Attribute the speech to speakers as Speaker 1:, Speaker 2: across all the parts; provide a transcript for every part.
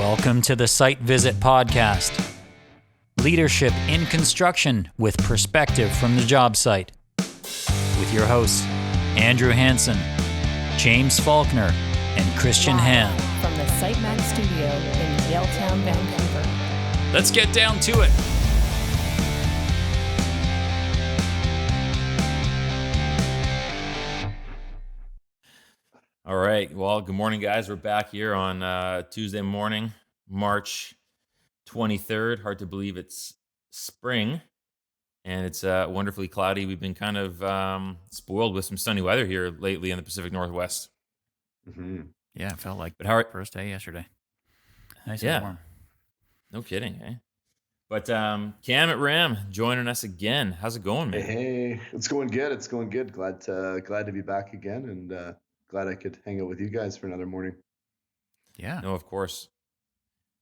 Speaker 1: Welcome to the Site Visit podcast. Leadership in construction with perspective from the job site. With your hosts, Andrew Hansen, James Faulkner, and Christian Ham.
Speaker 2: From the SiteMag studio in Yaletown, Vancouver.
Speaker 1: Let's get down to it.
Speaker 3: All right. Well, good morning, guys. We're back here on Tuesday morning, March 23rd. Hard to believe it's spring, and it's wonderfully cloudy. We've been kind of spoiled with some sunny weather here lately in the Pacific Northwest.
Speaker 1: Mm-hmm. Yeah, it felt like
Speaker 3: but how
Speaker 1: first day yesterday. Nice
Speaker 3: and
Speaker 1: and warm.
Speaker 3: No kidding, eh? But Cam at Ram joining us again. How's it going, man?
Speaker 4: Hey, it's going good. It's going good. Glad to be back again, and glad I could hang out with you guys for another morning.
Speaker 3: Yeah. No, of course.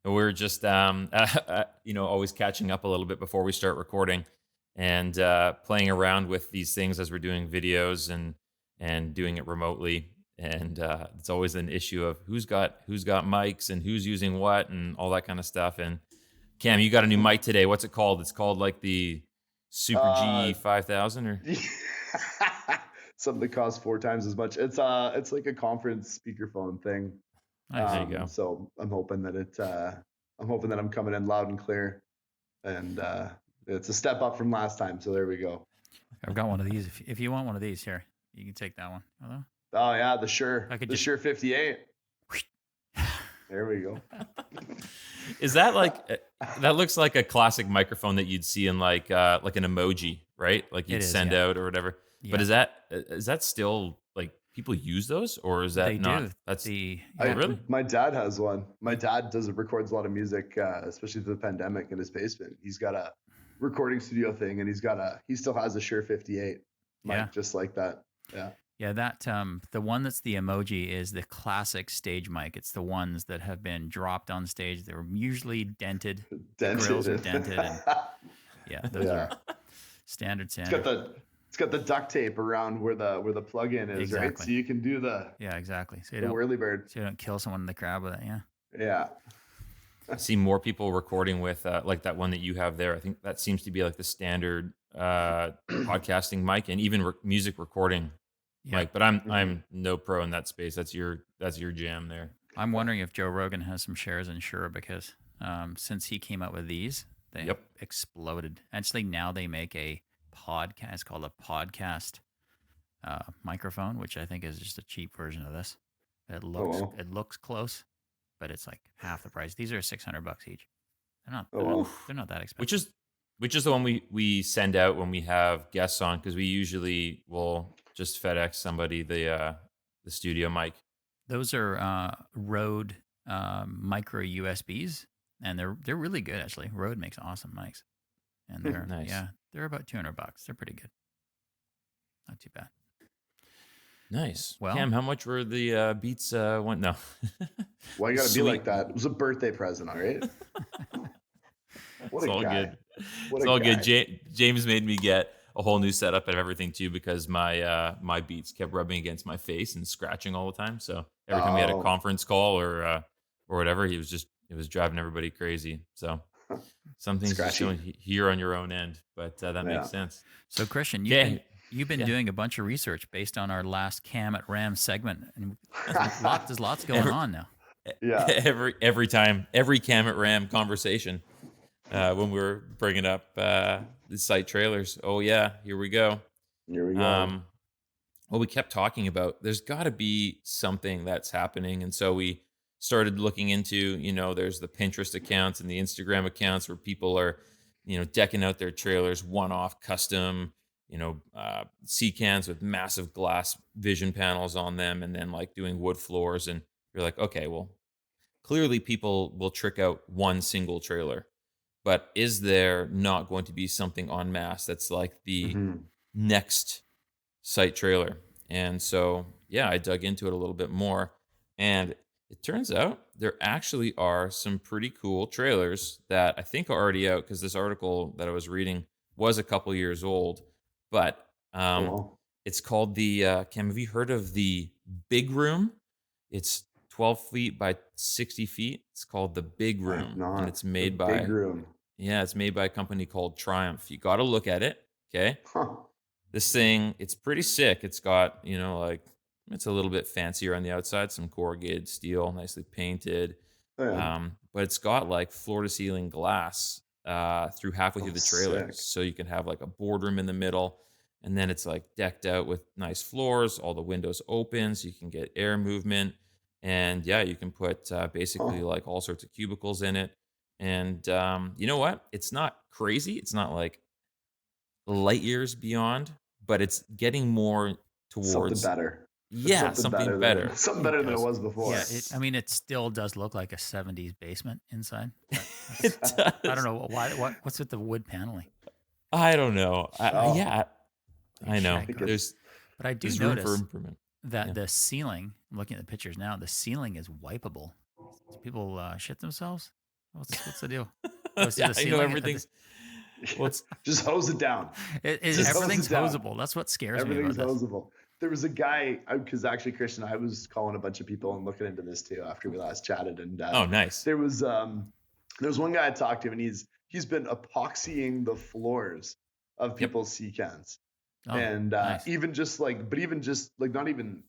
Speaker 3: We're just always catching up a little bit before we start recording, and playing around with these things as we're doing videos and doing it remotely. And it's always an issue of who's got mics and who's using what and all that kind of stuff. And Cam, you got a new mic today. What's it called? It's called like the Super G5000 or
Speaker 4: something that costs 4 times as much. It's like a conference speakerphone thing.
Speaker 3: There you go.
Speaker 4: So I'm hoping that I'm coming in loud and clear, and it's a step up from last time. So there we go.
Speaker 1: I've got one of these. If you want one of these, here, you can take that one. Hello?
Speaker 4: Oh yeah, the Shure 58. There we go.
Speaker 3: Is that like that looks like a classic microphone that you'd see in like an emoji, right? Like you'd send out or whatever. Yeah. But is that still like people use those, or is that
Speaker 1: they
Speaker 3: not?
Speaker 1: Do.
Speaker 3: That's
Speaker 4: really. My dad has one. My dad records a lot of music, especially through the pandemic, in his basement. He's got a recording studio thing, and he still has a Shure 58 mic, just like that. Yeah.
Speaker 1: Yeah, that the one that's the emoji is the classic stage mic. It's the ones that have been dropped on stage. They're usually dented. The grills are dented. And, those are standard.
Speaker 4: It's got the duct tape around where the plug-in is, exactly. Right? So you can do the
Speaker 1: exactly. So
Speaker 4: the whirly bird.
Speaker 1: So you don't kill someone in the crowd with it. Yeah.
Speaker 4: Yeah.
Speaker 3: I see more people recording with like that one that you have there. I think that seems to be like the standard podcasting mic and even music recording. Mike, but I'm no pro in that space. That's your jam there.
Speaker 1: I'm wondering if Joe Rogan has some shares in Shure because since he came out with these, they exploded. Actually, now they make a podcast called a podcast microphone, which I think is just a cheap version of this. It looks close, but it's like half the price. These are $600 each. They're not that expensive.
Speaker 3: Which is the one we send out when we have guests on, because we usually will just FedEx somebody the studio mic.
Speaker 1: Those are Rode micro USBs, and they're really good actually. Rode makes awesome mics, and they're
Speaker 3: nice.
Speaker 1: They're about $200. They're pretty good. Not too bad.
Speaker 3: Nice. Well, Cam, how much were the Beats? Went no.
Speaker 4: Why you gotta be like that? It was a birthday present, all right.
Speaker 3: It's all good. It's all good. James made me get a whole new setup and everything too, because my Beats kept rubbing against my face and scratching all the time. So every time we had a conference call or whatever, it was driving everybody crazy. So some things are showing here on your own end, but that makes sense.
Speaker 1: So Christian, you've been doing a bunch of research based on our last Cam at Ram segment, and there's lots going on now.
Speaker 4: Yeah.
Speaker 3: Every time, every Cam at Ram conversation. When we were bringing up the site trailers. Oh, yeah, here we go. Well, we kept talking about there's got to be something that's happening. And so we started looking into, there's the Pinterest accounts and the Instagram accounts where people are, decking out their trailers, one-off, custom, C-cans with massive glass vision panels on them, and then like doing wood floors. And you're like, okay, well, clearly people will trick out one single trailer. But is there not going to be something en masse that's like the next site trailer? And so, I dug into it a little bit more. And it turns out there actually are some pretty cool trailers that I think are already out, because this article that I was reading was a couple years old. But it's called the, Cam, have you heard of the Big Room? It's 12 feet by 60 feet. It's called the Big
Speaker 4: I have
Speaker 3: Room, and
Speaker 4: not.
Speaker 3: it's
Speaker 4: The
Speaker 3: made
Speaker 4: big
Speaker 3: by
Speaker 4: room.
Speaker 3: it's made by a company called Triumph. You got to look at it. Okay.
Speaker 4: Huh.
Speaker 3: This thing, it's pretty sick. It's got, like, it's a little bit fancier on the outside, some corrugated steel, nicely painted.
Speaker 4: Oh, yeah.
Speaker 3: But it's got like floor to ceiling glass through halfway through
Speaker 4: Oh,
Speaker 3: the trailer.
Speaker 4: sick.
Speaker 3: So you can have like a boardroom in the middle. And then it's like decked out with nice floors, all the windows open so you can get air movement. And yeah, you can put basically
Speaker 4: Huh.
Speaker 3: like all sorts of cubicles in it. And you know what? It's not crazy. It's not like light years beyond, but it's getting more
Speaker 4: Something
Speaker 3: towards
Speaker 4: better. It's something
Speaker 3: something
Speaker 4: better
Speaker 3: better.
Speaker 4: something
Speaker 1: It
Speaker 4: better than it
Speaker 1: does.
Speaker 4: was before.
Speaker 1: Yeah, I mean, it still does look like a '70s basement inside. But
Speaker 3: It
Speaker 1: I don't
Speaker 3: does.
Speaker 1: know what's with the wood paneling.
Speaker 3: I don't know.
Speaker 4: Oh,
Speaker 3: I know.
Speaker 4: I think
Speaker 3: There's
Speaker 1: But I do
Speaker 3: there's room for
Speaker 1: notice
Speaker 3: improvement.
Speaker 1: that
Speaker 3: Yeah.
Speaker 1: the ceiling. I'm looking at the pictures now. The ceiling is wipeable. Do people shit themselves? What's the deal? Go see
Speaker 3: Yeah,
Speaker 1: the
Speaker 3: I know
Speaker 1: ceiling.
Speaker 3: everything's well, it's
Speaker 4: just hose it down. Just hose
Speaker 1: Everything's
Speaker 4: it down.
Speaker 1: hosable. That's what scares me
Speaker 4: Everything's
Speaker 1: about this.
Speaker 4: hosable. There was a guy, because actually, Christian, I was calling a bunch of people and looking into this too after we last chatted. And
Speaker 3: oh, nice.
Speaker 4: there was one guy I talked to, and he's been epoxying the floors of people's sea cans,
Speaker 1: Oh,
Speaker 4: and
Speaker 1: nice.
Speaker 4: even just like not even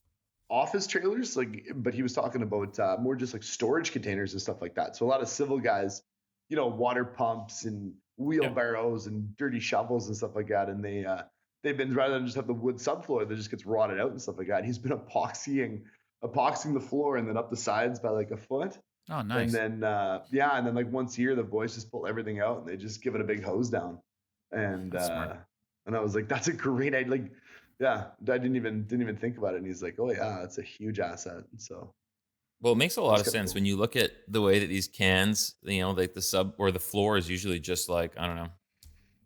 Speaker 4: office trailers, like, but he was talking about more just like storage containers and stuff like that. So a lot of civil guys, water pumps and wheelbarrows and dirty shovels and stuff like that, and they've been, rather than just have the wood subfloor that just gets rotted out and stuff like that, he's been epoxying the floor and then up the sides by like a foot.
Speaker 1: Oh, nice.
Speaker 4: And then and then like once a year the boys just pull everything out and they just give it a big hose down. And
Speaker 1: That's smart.
Speaker 4: and I was like, that's a great idea. Like, yeah, I didn't even think about it. And he's like, oh yeah, that's a huge asset. And so
Speaker 3: Well, it makes a lot of
Speaker 4: That's kinda
Speaker 3: sense
Speaker 4: cool.
Speaker 3: when you look at the way that these cans, like the sub or the floor is usually just like, I don't know,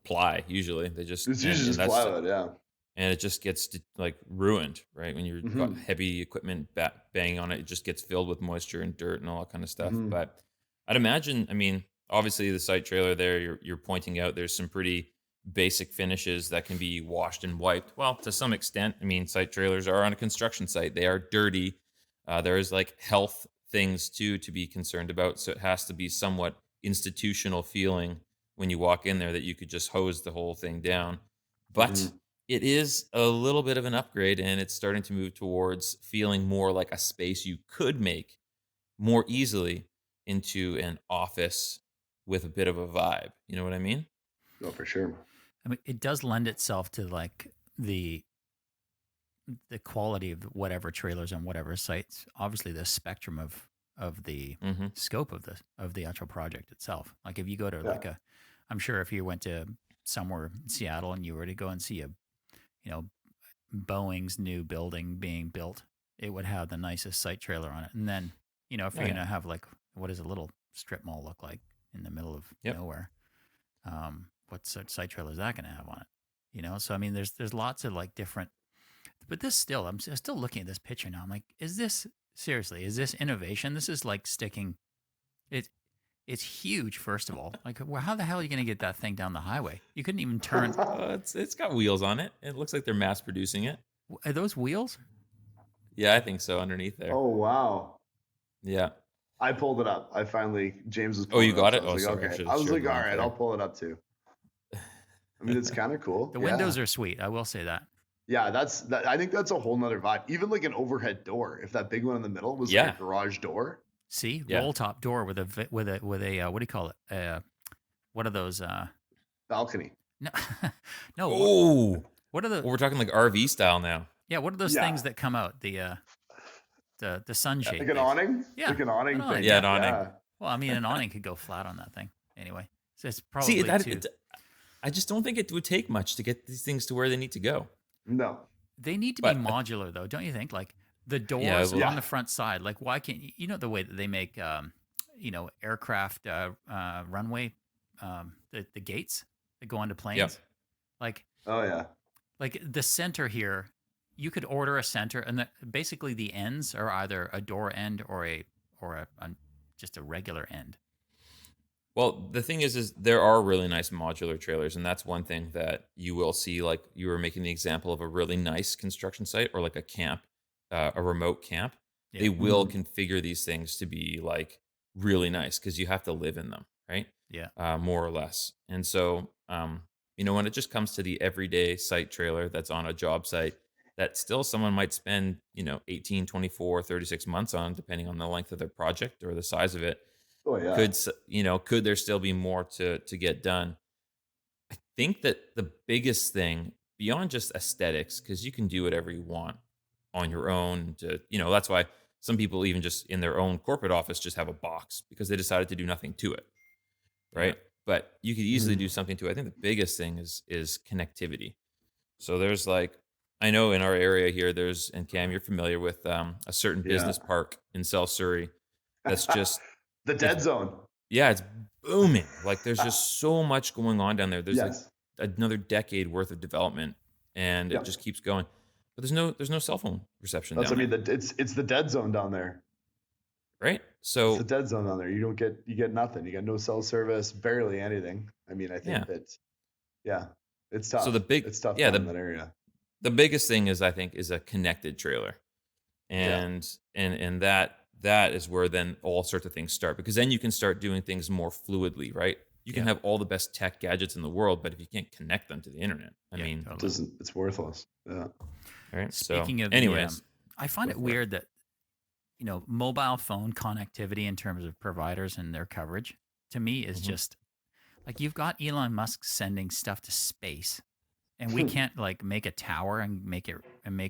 Speaker 3: ply. Usually they just
Speaker 4: it's usually just
Speaker 3: that's
Speaker 4: plywood, yeah.
Speaker 3: and it just gets like ruined, right? When you've got
Speaker 4: Mhm.
Speaker 3: heavy equipment banging on it, it just gets filled with moisture and dirt and all that kind of stuff.
Speaker 4: Mhm.
Speaker 3: But I'd imagine, I mean, obviously the site trailer there, you're pointing out there's some pretty basic finishes that can be washed and wiped. Well, to some extent, I mean, site trailers are on a construction site; they are dirty. There is like health things too to be concerned about, so it has to be somewhat institutional feeling when you walk in there that you could just hose the whole thing down. But
Speaker 4: Mhm.
Speaker 3: it is a little bit of an upgrade, and it's starting to move towards feeling more like a space you could make more easily into an office with a bit of a vibe. You know what I mean?
Speaker 4: Oh, for sure.
Speaker 1: I mean, it does lend itself to like the quality of whatever trailers on whatever sites. Obviously, the spectrum of the
Speaker 3: Mm-hmm.
Speaker 1: scope of the actual project itself. Like if you go to
Speaker 4: Yeah.
Speaker 1: I'm sure if you went to somewhere in Seattle and you were to go and see Boeing's new building being built, it would have the nicest site trailer on it. And then, if
Speaker 3: Oh,
Speaker 1: you're
Speaker 3: yeah.
Speaker 1: going to have like, what does a little strip mall look like in the middle of
Speaker 3: Yep.
Speaker 1: nowhere? What site trailer is that going to have on it? So I mean, there's lots of like different, but this still, I'm still looking at this picture now. I'm like, is this innovation? This is like sticking, it, it's huge, first of all. Like, well, how the hell are you going to get that thing down the highway? You couldn't even turn.
Speaker 3: It's got wheels on it. It looks like they're mass producing it.
Speaker 1: Are those wheels?
Speaker 3: Yeah, I think so. Underneath there.
Speaker 4: Oh wow.
Speaker 3: Yeah.
Speaker 4: I pulled it up. James was
Speaker 3: Oh,
Speaker 4: pulling
Speaker 3: you
Speaker 4: it
Speaker 3: got
Speaker 4: up,
Speaker 3: it?
Speaker 4: so I was
Speaker 3: Oh,
Speaker 4: like,
Speaker 3: sorry. I
Speaker 4: okay.
Speaker 3: should've
Speaker 4: I was
Speaker 3: shared
Speaker 4: like,
Speaker 3: the
Speaker 4: all
Speaker 3: link
Speaker 4: right,
Speaker 3: there.
Speaker 4: I'll pull it up too. I mean, it's kind of cool.
Speaker 1: The windows are sweet. I will say that.
Speaker 4: Yeah, I think that's a whole nother vibe. Even like an overhead door, if that big one in the middle was like a garage door.
Speaker 1: See,
Speaker 3: Yeah.
Speaker 1: roll top door with a what do you call it? What are those?
Speaker 4: Balcony.
Speaker 1: No, no.
Speaker 3: Oh,
Speaker 1: What are the?
Speaker 3: well, we're talking like RV style now.
Speaker 1: Yeah, what are those
Speaker 4: Yeah.
Speaker 1: things that come out? The sunshade.
Speaker 4: Like an
Speaker 1: things.
Speaker 4: awning?
Speaker 1: Yeah,
Speaker 4: Like an awning
Speaker 1: an awning,
Speaker 4: thing.
Speaker 3: Yeah, an awning.
Speaker 4: Yeah.
Speaker 1: Well, I mean, an awning could go flat on that thing. Anyway, so it's probably
Speaker 3: See,
Speaker 1: too.
Speaker 3: I just don't think it would take much to get these things to where they need to go.
Speaker 4: No.
Speaker 1: They need to
Speaker 3: But-
Speaker 1: be modular, though, don't you think? Like the doors
Speaker 3: well-
Speaker 1: on the front side. Like, why can't the way that they make aircraft runway the gates that go onto planes?
Speaker 3: Yeah.
Speaker 1: Like
Speaker 4: Oh yeah.
Speaker 1: like the center here, you could order a center, and basically the ends are either a door end or a just a regular end.
Speaker 3: Well, the thing is there are really nice modular trailers, and that's one thing that you will see. Like you were making the example of a really nice construction site or like a camp, a remote camp. they will configure these things to be like really nice because you have to live in them, right?
Speaker 1: Yeah.
Speaker 3: More or less. And so, when it just comes to the everyday site trailer that's on a job site that still someone might spend, 18, 24, 36 months on, depending on the length of their project or the size of it.
Speaker 4: Oh yeah.
Speaker 3: Could there still be more to get done? I think that the biggest thing beyond just aesthetics, because you can do whatever you want on your own that's why some people even just in their own corporate office just have a box because they decided to do nothing to it. Right. Yeah. But you could easily do something to it. I think the biggest thing is connectivity. So there's I know in our area here, and Cam, you're familiar with a certain business park in South Surrey. That's just
Speaker 4: the dead zone.
Speaker 3: Yeah, it's booming. There's just so much going on down there. There's another decade worth of development, and it just keeps going. But there's no cell phone reception.
Speaker 4: That's what I mean. It's the dead zone down there.
Speaker 3: Right. So
Speaker 4: it's the dead zone down there. You get nothing. You got no cell service, barely anything. I mean, I think it's tough.
Speaker 3: So
Speaker 4: it's tough in that area.
Speaker 3: The biggest thing is, I think, is a connected trailer. And that is where then all sorts of things start, because then you can start doing things more fluidly, right? You can have all the best tech gadgets in the world, but if you can't connect them to the internet,
Speaker 4: it's worthless. Yeah.
Speaker 3: All right.
Speaker 1: Speaking of
Speaker 3: anyways,
Speaker 1: I find it weird that, mobile phone connectivity in terms of providers and their coverage to me is just you've got Elon Musk sending stuff to space, and we can't make a tower and make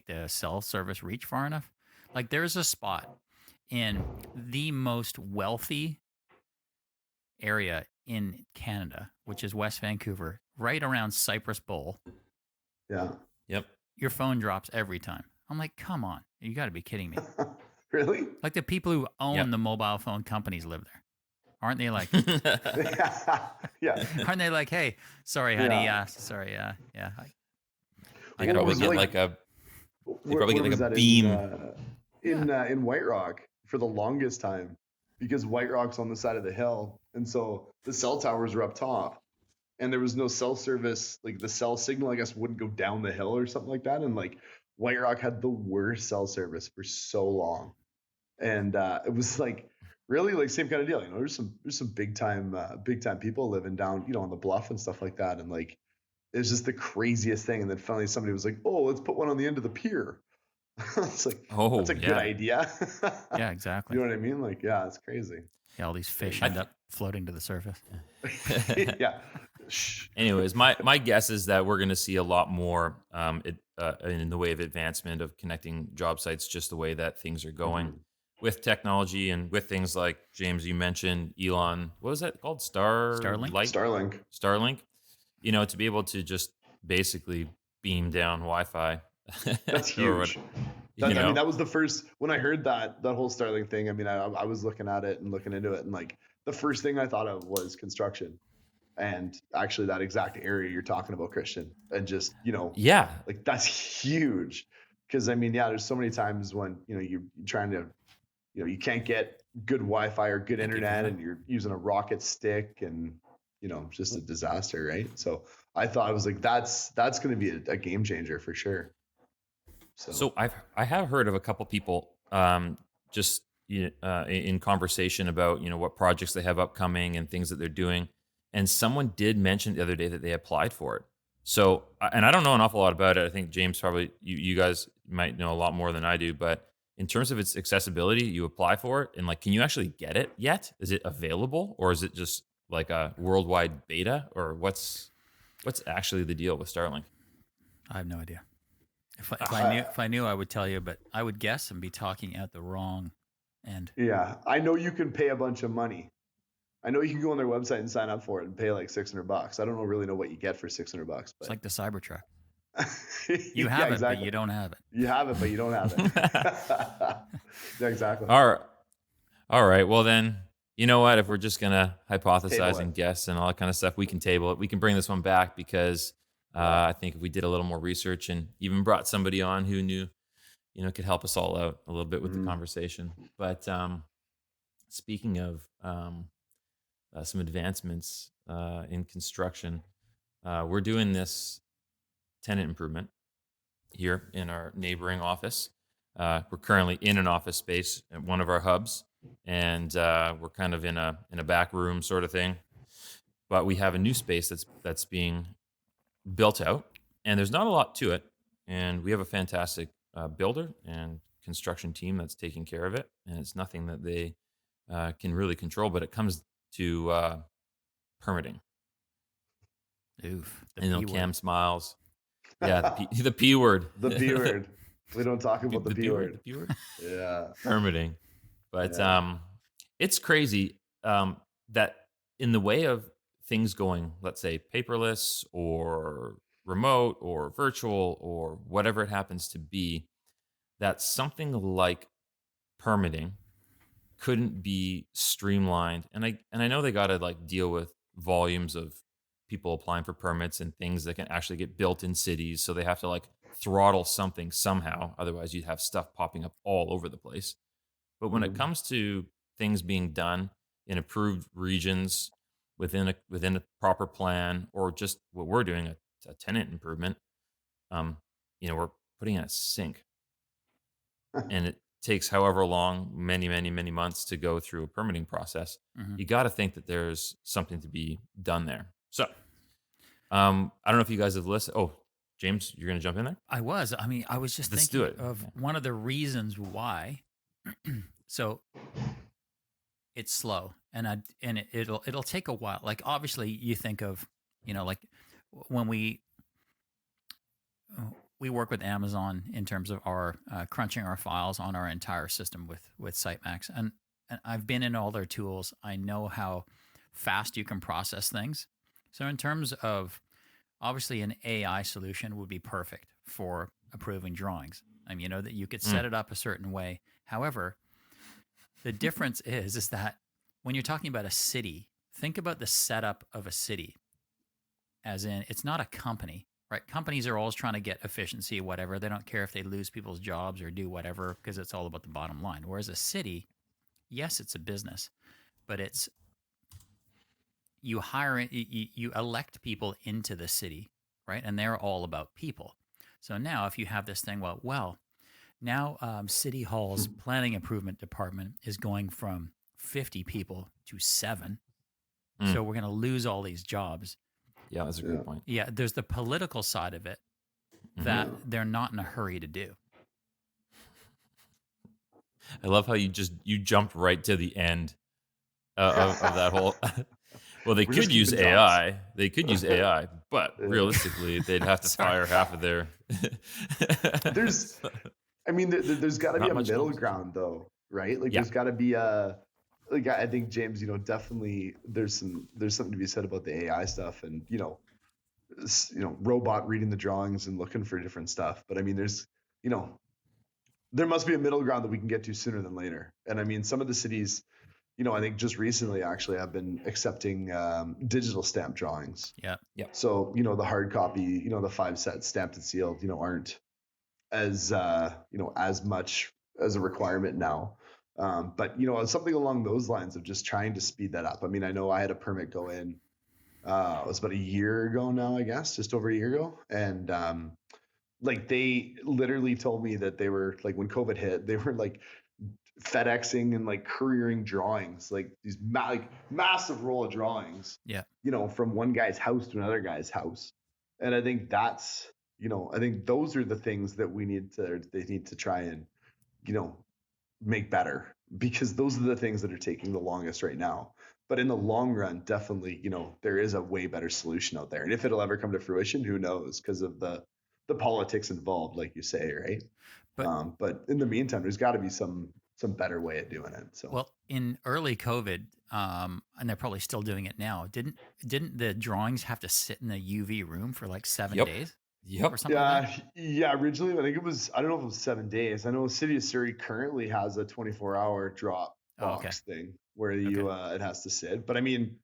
Speaker 1: the cell service reach far enough. There's a spot in the most wealthy area in Canada, which is West Vancouver, right around Cypress Bowl.
Speaker 4: Yeah.
Speaker 3: Yep.
Speaker 1: Your phone drops every time. I'm like, come on. You got to be kidding me.
Speaker 4: Really?
Speaker 1: The people who own the mobile phone companies live there. Aren't they
Speaker 4: yeah.
Speaker 1: Aren't they hey, sorry, honey. Sorry. I
Speaker 3: probably get they probably get a beam.
Speaker 4: In White Rock for the longest time, because White Rock's on the side of the hill, and so the cell towers were up top, and there was no cell service. The cell signal, I guess, wouldn't go down the hill or something like that, and White Rock had the worst cell service for so long, and it was really same kind of deal. There's some big time people living down on the bluff and stuff like that, and it's just the craziest thing. And then finally somebody was like, "Oh, let's put one on the end of the pier." It's that's a good idea.
Speaker 1: Yeah, exactly.
Speaker 4: You know what I mean? It's crazy.
Speaker 1: Yeah, all these fish end up floating to the surface.
Speaker 4: Yeah.
Speaker 3: Anyways, my guess is that we're going to see a lot more in the way of advancement of connecting job sites, just the way that things are going with technology and with things like, James, you mentioned Elon. What was that called?
Speaker 1: Starlink.
Speaker 4: Starlink.
Speaker 3: To be able to just basically beam down Wi-Fi.
Speaker 4: That's huge. That was the first, when I heard that whole Starlink thing. I was looking at it and looking into it, and the first thing I thought of was construction, and actually that exact area you're talking about, Christian, and just that's huge, because there's so many times when you're trying to you can't get good Wi-Fi or good internet, and you're using a rocket stick, and it's just a disaster, right? So I thought, I was that's going to be a game changer for sure.
Speaker 3: So I have heard of a couple people just in conversation about what projects they have upcoming and things that they're doing, and someone did mention the other day that they applied for it. So, and I don't know an awful lot about it. I think James, probably you guys might know a lot more than I do. But in terms of its accessibility, you apply for it, and can you actually get it yet? Is it available, or is it just a worldwide beta, or what's actually the deal with Starlink?
Speaker 1: I have no idea. If I knew, I would tell you, but I would guess and be talking at the wrong end.
Speaker 4: Yeah, I know you can pay a bunch of money. I know you can go on their website and sign up for it and pay $600. I don't really know what you get for $600. But
Speaker 1: it's like the Cybertruck. You have it, but you don't have it.
Speaker 4: You have it, but you don't have it. Yeah, exactly.
Speaker 3: All right. Well, then, you know what? If we're just gonna hypothesize and guess and all that kind of stuff, we can table it. We can bring this one back because I think if we did a little more research and even brought somebody on who knew, could help us all out a little bit with the conversation. But speaking of some advancements in construction, we're doing this tenant improvement here in our neighboring office. We're currently in an office space at one of our hubs, and we're kind of in a back room sort of thing. But we have a new space that's being built out, and there's not a lot to it. And we have a fantastic builder and construction team that's taking care of it, and it's nothing that they can really control. But it comes to permitting.
Speaker 1: Oof.
Speaker 3: And you know, Cam smiles. Yeah, the P word.
Speaker 4: The P word. We don't talk about the P word.
Speaker 3: The P word.
Speaker 4: Yeah.
Speaker 3: Permitting. But it's crazy that in the way of things going, let's say, paperless or remote or virtual or whatever it happens to be, that something like permitting couldn't be streamlined. And I know they got to like deal with volumes of people applying for permits and things that can actually get built in cities. So they have to like throttle something somehow. Otherwise, you'd have stuff popping up all over the place. But when it comes to things being done in approved regions within a proper plan, or just what we're doing, a tenant improvement, you know, we're putting in a sink, and it takes however long, many months to go through a permitting process. You got to think that there's something to be done there. So, I don't know if you guys have listened. Oh, James, you're going to jump in there?
Speaker 1: I was just
Speaker 3: Let's
Speaker 1: thinking
Speaker 3: do it.
Speaker 1: of one of the reasons why. So it's slow, and it'll take a while. Like obviously, you think of, you know, like when we work with Amazon in terms of our crunching our files on our entire system with Sitemax, and I've been in all their tools. I know how fast you can process things. So in terms of, obviously, an AI solution would be perfect for approving drawings. I mean, you know, that you could set it up a certain way. However, the difference is that when you're talking about a city, think about the setup of a city, as in it's not a company, right? Companies are always trying to get efficiency, whatever. They don't care if they lose people's jobs or do whatever, because it's all about the bottom line. Whereas a city, yes, it's a business, but it's, you elect people into the city, right? And they're all about people. So now if you have this thing, well, now City Hall's planning improvement department is going from 50 people to 7. So we're going to lose all these jobs.
Speaker 3: Yeah, that's a great point.
Speaker 1: Yeah, there's the political side of it that they're not in a hurry to do.
Speaker 3: I love how you jumped right to the end of that whole. Well, they could use AI. They could use AI, but realistically, they'd have to fire half of their.
Speaker 4: There's got to be a middle ground, though, right? Like, there's got to be like, I think, James, you know, definitely there's something to be said about the AI stuff, and you know, robot reading the drawings and looking for different stuff. But I mean, there must be a middle ground that we can get to sooner than later. And I mean, some of the cities, you know, I think just recently actually have been accepting digital stamp drawings.
Speaker 1: Yeah.
Speaker 4: So, you know, the hard copy, you know, the 5 sets stamped and sealed, you know, aren't as, as much as a requirement now. But, you know, something along those lines of just trying to speed that up. I mean, I know I had a permit go in, it was about a year ago now, I guess, just over a year ago. And like they literally told me that they were like, when COVID hit, they were like FedExing and like couriering drawings, like these massive roll of drawings, you know, from one guy's house to another guy's house. And I think that's, you know, I think those are the things that they need to try and, you know, make better, because those are the things that are taking the longest right now. But in the long run, definitely, you know, there is a way better solution out there. And if it'll ever come to fruition, who knows, because of the politics involved, like you say, right? But in the meantime, there's got to be some better way of doing it. So,
Speaker 1: well, in early COVID, and they're probably still doing it now, didn't the drawings have to sit in a UV room for like 7 days?
Speaker 3: Yep.
Speaker 1: Or something like that?
Speaker 4: Yeah. Originally, I think it was, I don't know if it was 7 days. I know the city of Surrey currently has a 24-hour drop box thing where it has to sit. But I mean,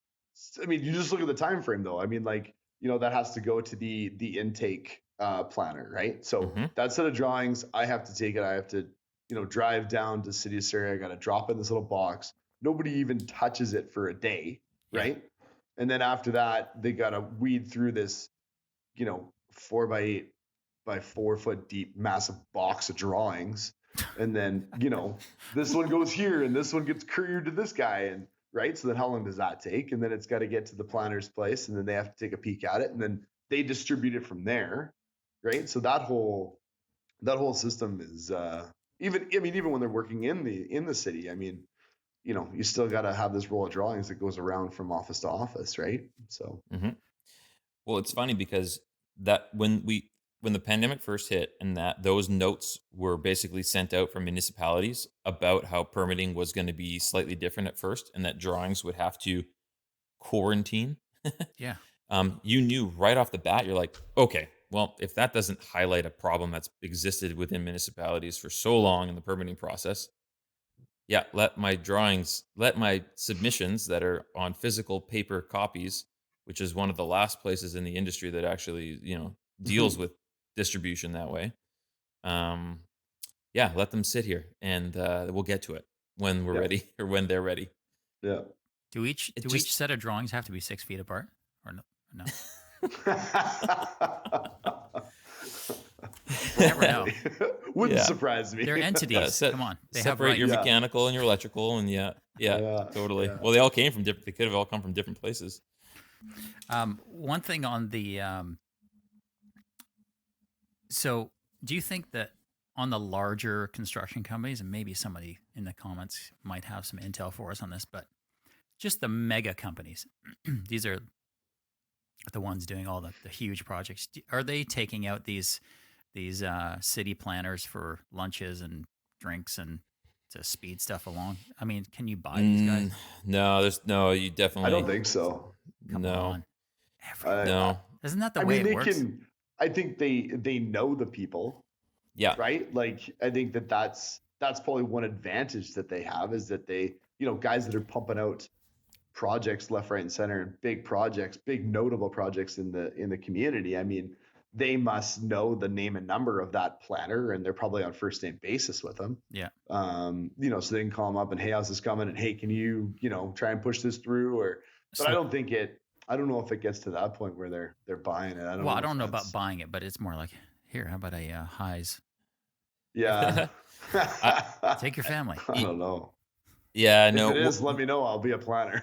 Speaker 4: you just look at the time frame though. I mean, like, you know, that has to go to the intake planner, right? So that set of drawings, I have to take it. I have to, you know, drive down to city of Surrey. I got to drop in this little box. Nobody even touches it for a day, right? And then after that, they got to weed through this, you know, 4 by 8 by 4 foot deep, massive box of drawings. And then, this one goes here and this one gets couriered to this guy. And right. So then how long does that take? And then it's got to get to the planner's place, and then they have to take a peek at it, and then they distribute it from there. Right. So that whole system is, even when they're working in the city, you still got to have this roll of drawings that goes around from office to office. Right. So,
Speaker 3: Well, it's funny because that when the pandemic first hit and that those notes were basically sent out from municipalities about how permitting was going to be slightly different at first and that drawings would have to quarantine.
Speaker 1: Yeah.
Speaker 3: You knew right off the bat, you're like, okay, well, if that doesn't highlight a problem that's existed within municipalities for so long in the permitting process, yeah, let my submissions that are on physical paper copies, which is one of the last places in the industry that actually, deals with distribution that way. Yeah, let them sit here and we'll get to it when we're ready or when they're ready.
Speaker 4: Yeah.
Speaker 1: Do each set of drawings have to be 6 feet apart or no? Never know.
Speaker 4: Wouldn't surprise me.
Speaker 1: They're entities. Come on,
Speaker 3: they separate your mechanical and your electrical, and totally.
Speaker 4: Yeah.
Speaker 3: Well, they all came from different. They could have all come from different places.
Speaker 1: One thing on the so do you think that on the larger construction companies, and maybe somebody in the comments might have some intel for us on this, but just the mega companies, these are the ones doing all the huge projects. Are they taking out these city planners for lunches and drinks and to speed stuff along? I mean, can you buy these guys?
Speaker 3: No, you definitely.
Speaker 4: I don't think so.
Speaker 1: Come on.
Speaker 3: No.
Speaker 1: Isn't that the way it works?
Speaker 4: I think they know the people.
Speaker 3: Yeah.
Speaker 4: Right. Like, I think that's probably one advantage that they have, is that they, guys that are pumping out projects left, right, and center, and big projects, big notable projects in the community. I mean, they must know the name and number of that planner, and they're probably on first name basis with them.
Speaker 1: Yeah.
Speaker 4: So they can call them up and, hey, how's this coming? And hey, can you, try and push this through? But I don't know if it gets to that point where they're buying it.
Speaker 1: I don't know about buying it, but it's more like, here, how about a Highs?
Speaker 4: Yeah.
Speaker 1: Take your family.
Speaker 4: I don't know.
Speaker 3: Yeah, no.
Speaker 4: If it is, let me know. I'll be a planner.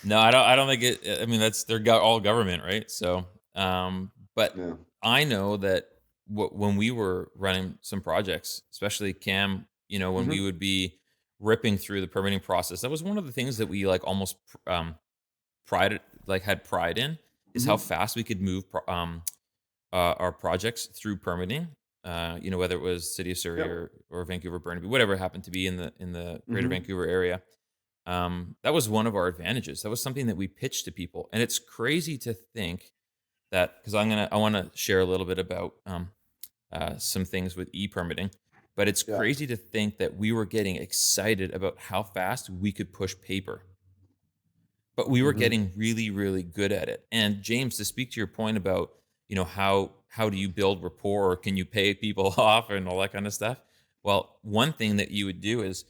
Speaker 3: No, I don't think it. I mean, they're all government, right? So, but yeah. I know that when we were running some projects, especially Cam, when we would be ripping through the permitting process, that was one of the things that we almost had pride in, is how fast we could move our projects through permitting. Whether it was City of Surrey or Vancouver, Burnaby, whatever it happened to be in the Greater Vancouver area. That was one of our advantages. That was something that we pitched to people, and it's crazy to think that, because I want to share a little bit about some things with e-permitting, but it's crazy to think that we were getting excited about how fast we could push paper, but we were getting really, really good at it. And James, to speak to your point about how do you build rapport, or can you pay people off and all that kind of stuff? Well, one thing that you would do is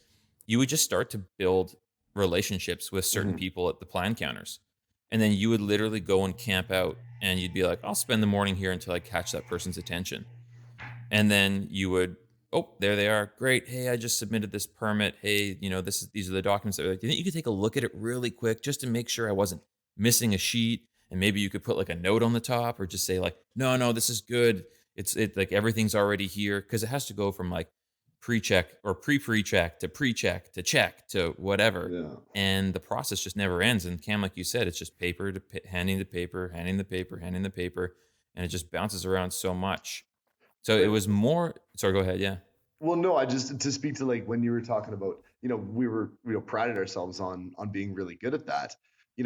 Speaker 3: you would just start to build relationships with certain people at the plan counters. And then you would literally go and camp out, and you'd be like, I'll spend the morning here until I catch that person's attention. And then you would, oh, there they are. Great. Hey, I just submitted this permit. Hey, these are the documents that are like, do you think you could take a look at it really quick just to make sure I wasn't missing a sheet? And maybe you could put a note on the top, or just say no, this is good. It's everything's already here, because it has to go from pre-check or pre-check to pre-check to check to whatever.
Speaker 4: Yeah.
Speaker 3: And the process just never ends. And Cam, like you said, it's just paper to handing the paper, and it just bounces around so much. So it was more. Sorry, go ahead. Yeah.
Speaker 4: Well, no, I just, to speak to when you were talking about, we were, prided ourselves on being really good at that.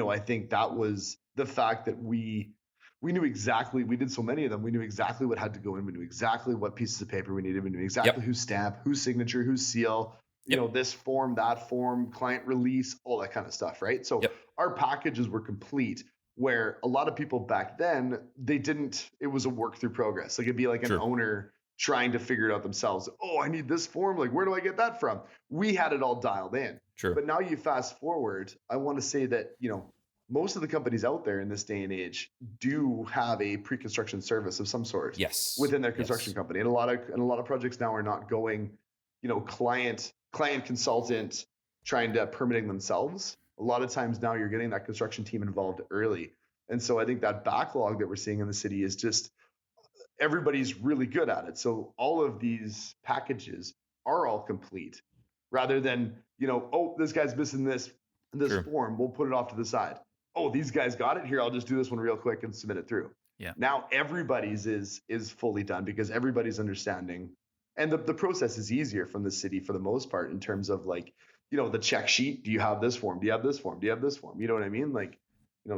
Speaker 4: I think that was the fact that we knew exactly, we did so many of them. We knew exactly what had to go in. We knew exactly what pieces of paper we needed. We knew exactly whose stamp, whose signature, whose seal, this form, that form, client release, all that kind of stuff. Right. So our packages were complete, where a lot of people back then, it was a work through progress. It'd be an owner trying to figure it out themselves. Oh, I need this form. Where do I get that from? We had it all dialed in.
Speaker 3: True.
Speaker 4: But now you fast forward, I want to say that, most of the companies out there in this day and age do have a pre-construction service of some sort within their construction company. And a lot of projects now are not going, client consultant trying to permitting themselves. A lot of times now you're getting that construction team involved early. And so I think that backlog that we're seeing in the city is just everybody's really good at it. So all of these packages are all complete rather than, oh, this guy's missing this form. We'll put it off to the side. Oh, these guys got it here. I'll just do this one real quick and submit it through.
Speaker 1: Yeah.
Speaker 4: Now everybody's is fully done because everybody's understanding. And the process is easier from the city for the most part in terms of like, the check sheet. Do you have this form? Do you have this form? Do you have this form? You know what I mean? Like,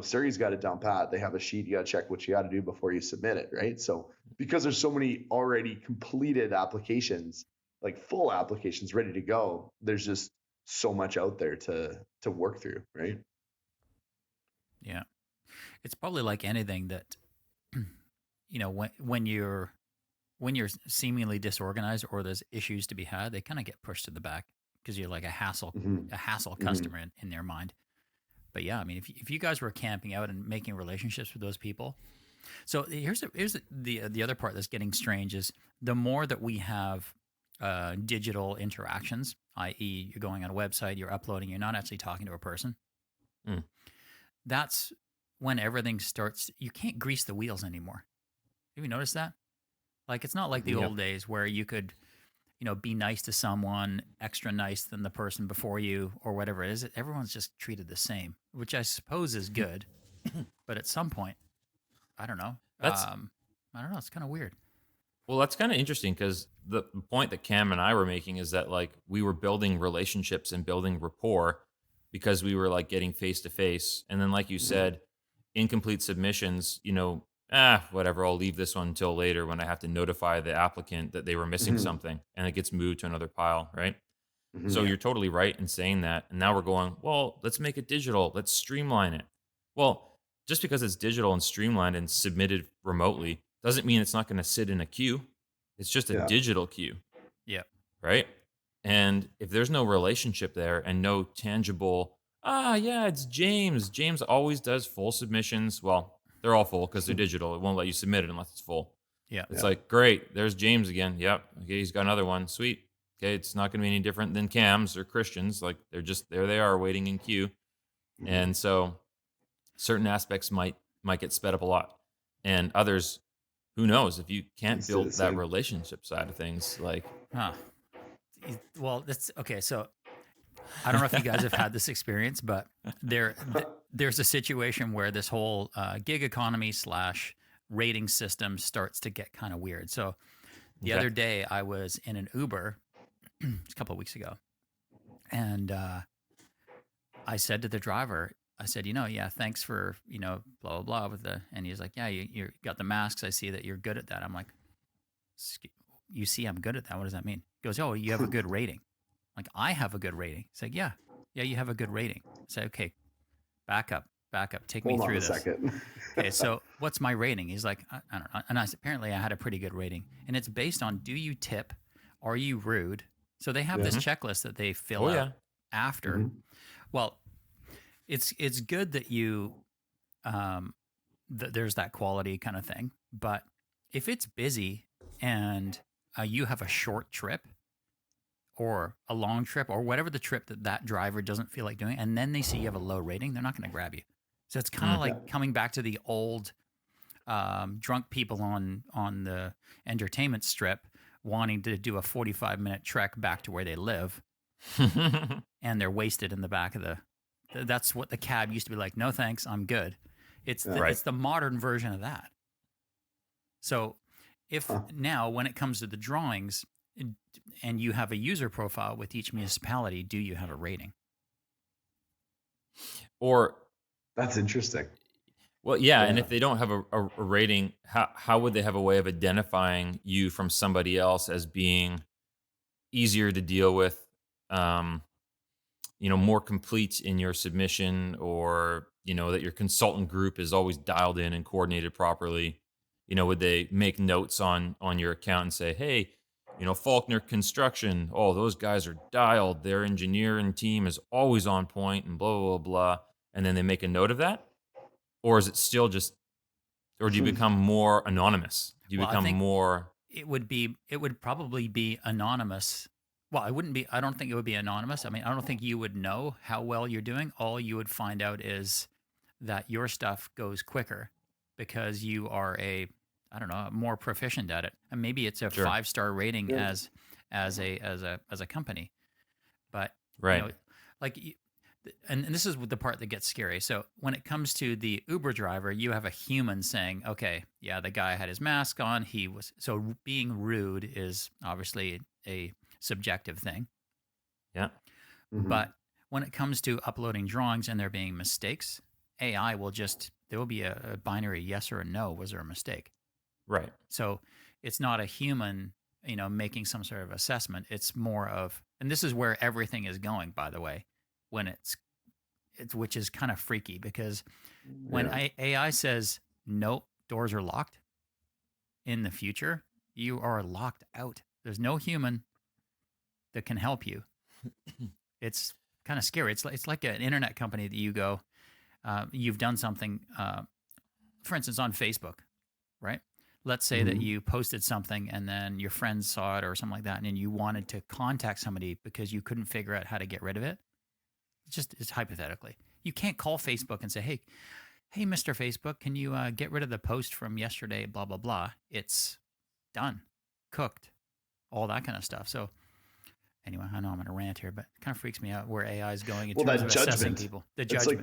Speaker 4: Surrey's got it down pat. They have a sheet. You got to check what you got to do before you submit it, right? So because there's so many already completed applications, like full applications ready to go, there's just so much out there to work through, right?
Speaker 1: Yeah. It's probably like anything that, when you're seemingly disorganized or there's issues to be had, they kind of get pushed to the back because you're like a hassle customer in their mind. But yeah, I mean, if you guys were camping out and making relationships with those people, so here's the other part that's getting strange is the more that we have digital interactions, i.e., you're going on a website, you're uploading, you're not actually talking to a person. That's when everything starts. You can't grease the wheels anymore. Have you noticed that? Like, it's not like the old days where you could, be nice to someone, extra nice than the person before you or whatever it is. Everyone's just treated the same, which I suppose is good. But at some point, I don't know. I don't know. It's kind of weird.
Speaker 3: Well, that's kind of interesting because the point that Cam and I were making is that like we were building relationships and building rapport because we were like getting face to face. And then, like you said, incomplete submissions, whatever, I'll leave this one until later when I have to notify the applicant that they were missing something and it gets moved to another pile, right? So you're totally right in saying that. And now we're going, well, let's make it digital. Let's streamline it. Well, just because it's digital and streamlined and submitted remotely doesn't mean it's not going to sit in a queue. It's just a digital queue.
Speaker 1: Yeah.
Speaker 3: Right? And if there's no relationship there and no tangible, it's James. James always does full submissions. Well, they're all full because they're digital. It won't let you submit it unless it's full.
Speaker 1: Yeah.
Speaker 3: It's like, great, there's James again. Yep. Okay, he's got another one. Sweet. Okay, it's not going to be any different than Cam's or Christian's. Like, they're just, there they are waiting in queue. And so certain aspects might get sped up a lot. And others, who knows, if you can't build that relationship side of things, like.
Speaker 1: Well, that's okay. So I don't know if you guys have had this experience, but there's a situation where this whole gig economy / rating system starts to get kind of weird. So the other day I was in an Uber a couple of weeks ago, and I said to the driver, I said, thanks for, blah, blah, blah with and he's like, yeah, you got the masks. I see that you're good at that. I'm like, you see, I'm good at that. What does that mean? He goes, oh, you have a good rating. Like, I have a good rating. He's like, yeah, you have a good rating. I say, okay, back up. Take me through this. Hold on a second. Okay, so what's my rating? He's like, I don't know. And apparently I had a pretty good rating. And it's based on, do you tip? Are you rude? So they have this checklist that they fill out after. Well, it's good that you, there's that quality kind of thing. But if it's busy and you have a short trip, or a long trip, or whatever the trip that driver doesn't feel like doing, and then they see you have a low rating, they're not going to grab you. So it's kind of like coming back to the old drunk people on the entertainment strip wanting to do a 45-minute trek back to where they live, and they're wasted in the back of that's what the cab used to be like. No thanks, I'm good. It's the modern version of that. So if now when it comes to the drawings, and you have a user profile with each municipality, do you have a rating?
Speaker 3: Or
Speaker 4: that's interesting.
Speaker 3: Well, yeah. And if they don't have a rating, how would they have a way of identifying you from somebody else as being easier to deal with, more complete in your submission, or, that your consultant group is always dialed in and coordinated properly? Would they make notes on your account and say, hey, Faulkner Construction, oh, those guys are dialed. Their engineering team is always on point and blah, blah, blah. and then they make a note of that? Or is it still just, or do you become more anonymous? Do you
Speaker 1: Well, I
Speaker 3: become
Speaker 1: think
Speaker 3: more?
Speaker 1: it would probably be anonymous. Well, I don't think it would be anonymous. I mean, I don't think you would know how well you're doing. All you would find out is that your stuff goes quicker because you are I don't know, more proficient at it. And maybe it's a
Speaker 3: Sure.
Speaker 1: 5-star rating as a company. But
Speaker 3: Right.
Speaker 1: like, and this is the part that gets scary. So when it comes to the Uber driver, you have a human saying, okay, yeah, the guy had his mask on. So being rude is obviously a subjective thing.
Speaker 3: Yeah.
Speaker 1: But when it comes to uploading drawings and there being mistakes, AI there will be a binary yes or a no. Was there a mistake?
Speaker 3: Right.
Speaker 1: So it's not a human, making some sort of assessment. It's more of, and this is where everything is going, by the way, when which is kind of freaky because when AI says, nope, doors are locked in the future, you are locked out. There's no human that can help you. It's kind of scary. It's like an internet company that you go, you've done something, for instance, on Facebook, right? Let's say that you posted something and then your friends saw it or something like that, and then you wanted to contact somebody because you couldn't figure out how to get rid of it. It's hypothetically. You can't call Facebook and say, hey, Mr. Facebook, can you get rid of the post from yesterday, blah, blah, blah. It's done, cooked, all that kind of stuff. So anyway, I know I'm going to rant here, but it kind of freaks me out where AI is going in terms of assessing people. The judgment.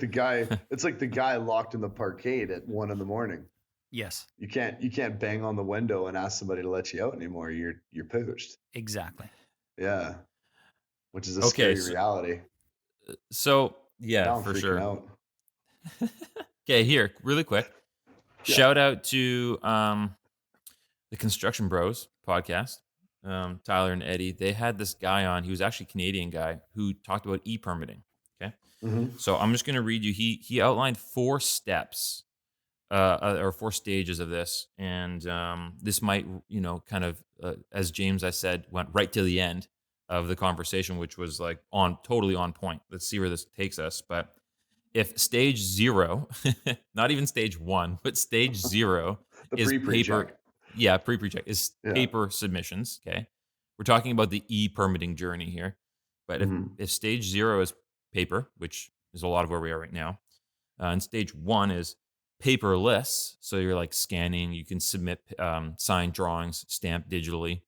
Speaker 4: It's like the guy locked in the parkade at 1 a.m.
Speaker 1: Yes.
Speaker 4: You can't bang on the window and ask somebody to let you out anymore. You're poached.
Speaker 1: Exactly.
Speaker 4: Yeah. Which is a scary reality.
Speaker 3: So yeah, for sure.
Speaker 4: Out.
Speaker 3: Okay, here, really quick. Yeah. Shout out to the Construction Bros podcast. Tyler and Eddie, they had this guy on. He was actually a Canadian guy who talked about e-permitting. Okay. So I'm just going to read you. He outlined 4 steps or 4 stages of this. And this might, kind of, as James, I said, went right to the end of the conversation, which was like totally on point. Let's see where this takes us. But if stage 0, not even stage 1, but stage 0 is paper. Yeah, pre-check is paper submissions. Okay. We're talking about the e-permitting journey here. But if stage 0 is paper, which is a lot of where we are right now, and stage 1 is paperless. So you're like scanning, you can submit signed drawings, stamped digitally,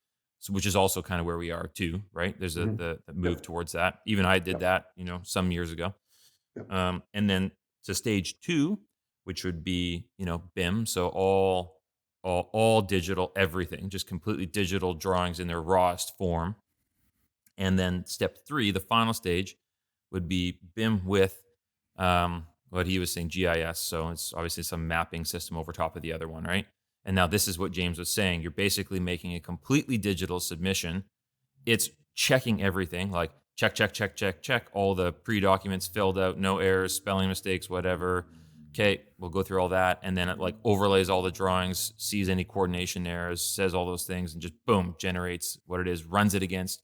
Speaker 3: which is also kind of where we are too, right? There's the move towards that. Even I did that, some years ago. And then to stage 2, which would be, BIM. So all digital, everything, just completely digital drawings in their rawest form. And then step 3, the final stage, would be BIM with what he was saying, GIS. So it's obviously some mapping system over top of the other one, right? And now this is what James was saying. You're basically making a completely digital submission. It's checking everything, like check, all the pre-documents filled out, no errors, spelling mistakes, whatever. Okay, we'll go through all that. And then it like overlays all the drawings, sees any coordination errors, says all those things, and just boom, generates what it is, runs it against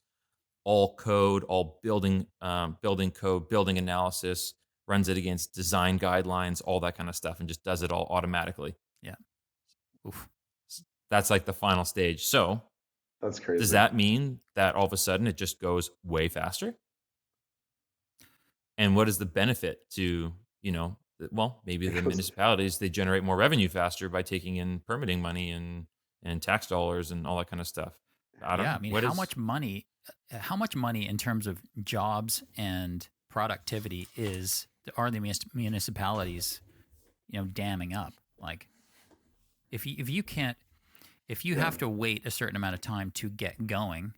Speaker 3: all code, all building code, building analysis, runs it against design guidelines, all that kind of stuff, and just does it all automatically.
Speaker 1: Yeah. Oof.
Speaker 3: That's like the final stage. So
Speaker 4: that's crazy.
Speaker 3: Does that mean that all of a sudden it just goes way faster? And what is the benefit to, maybe the municipalities, they generate more revenue faster by taking in permitting money and tax dollars and all that kind of stuff.
Speaker 1: How much money in terms of jobs and productivity are the municipalities, damming up? Like if you have to wait a certain amount of time to get going,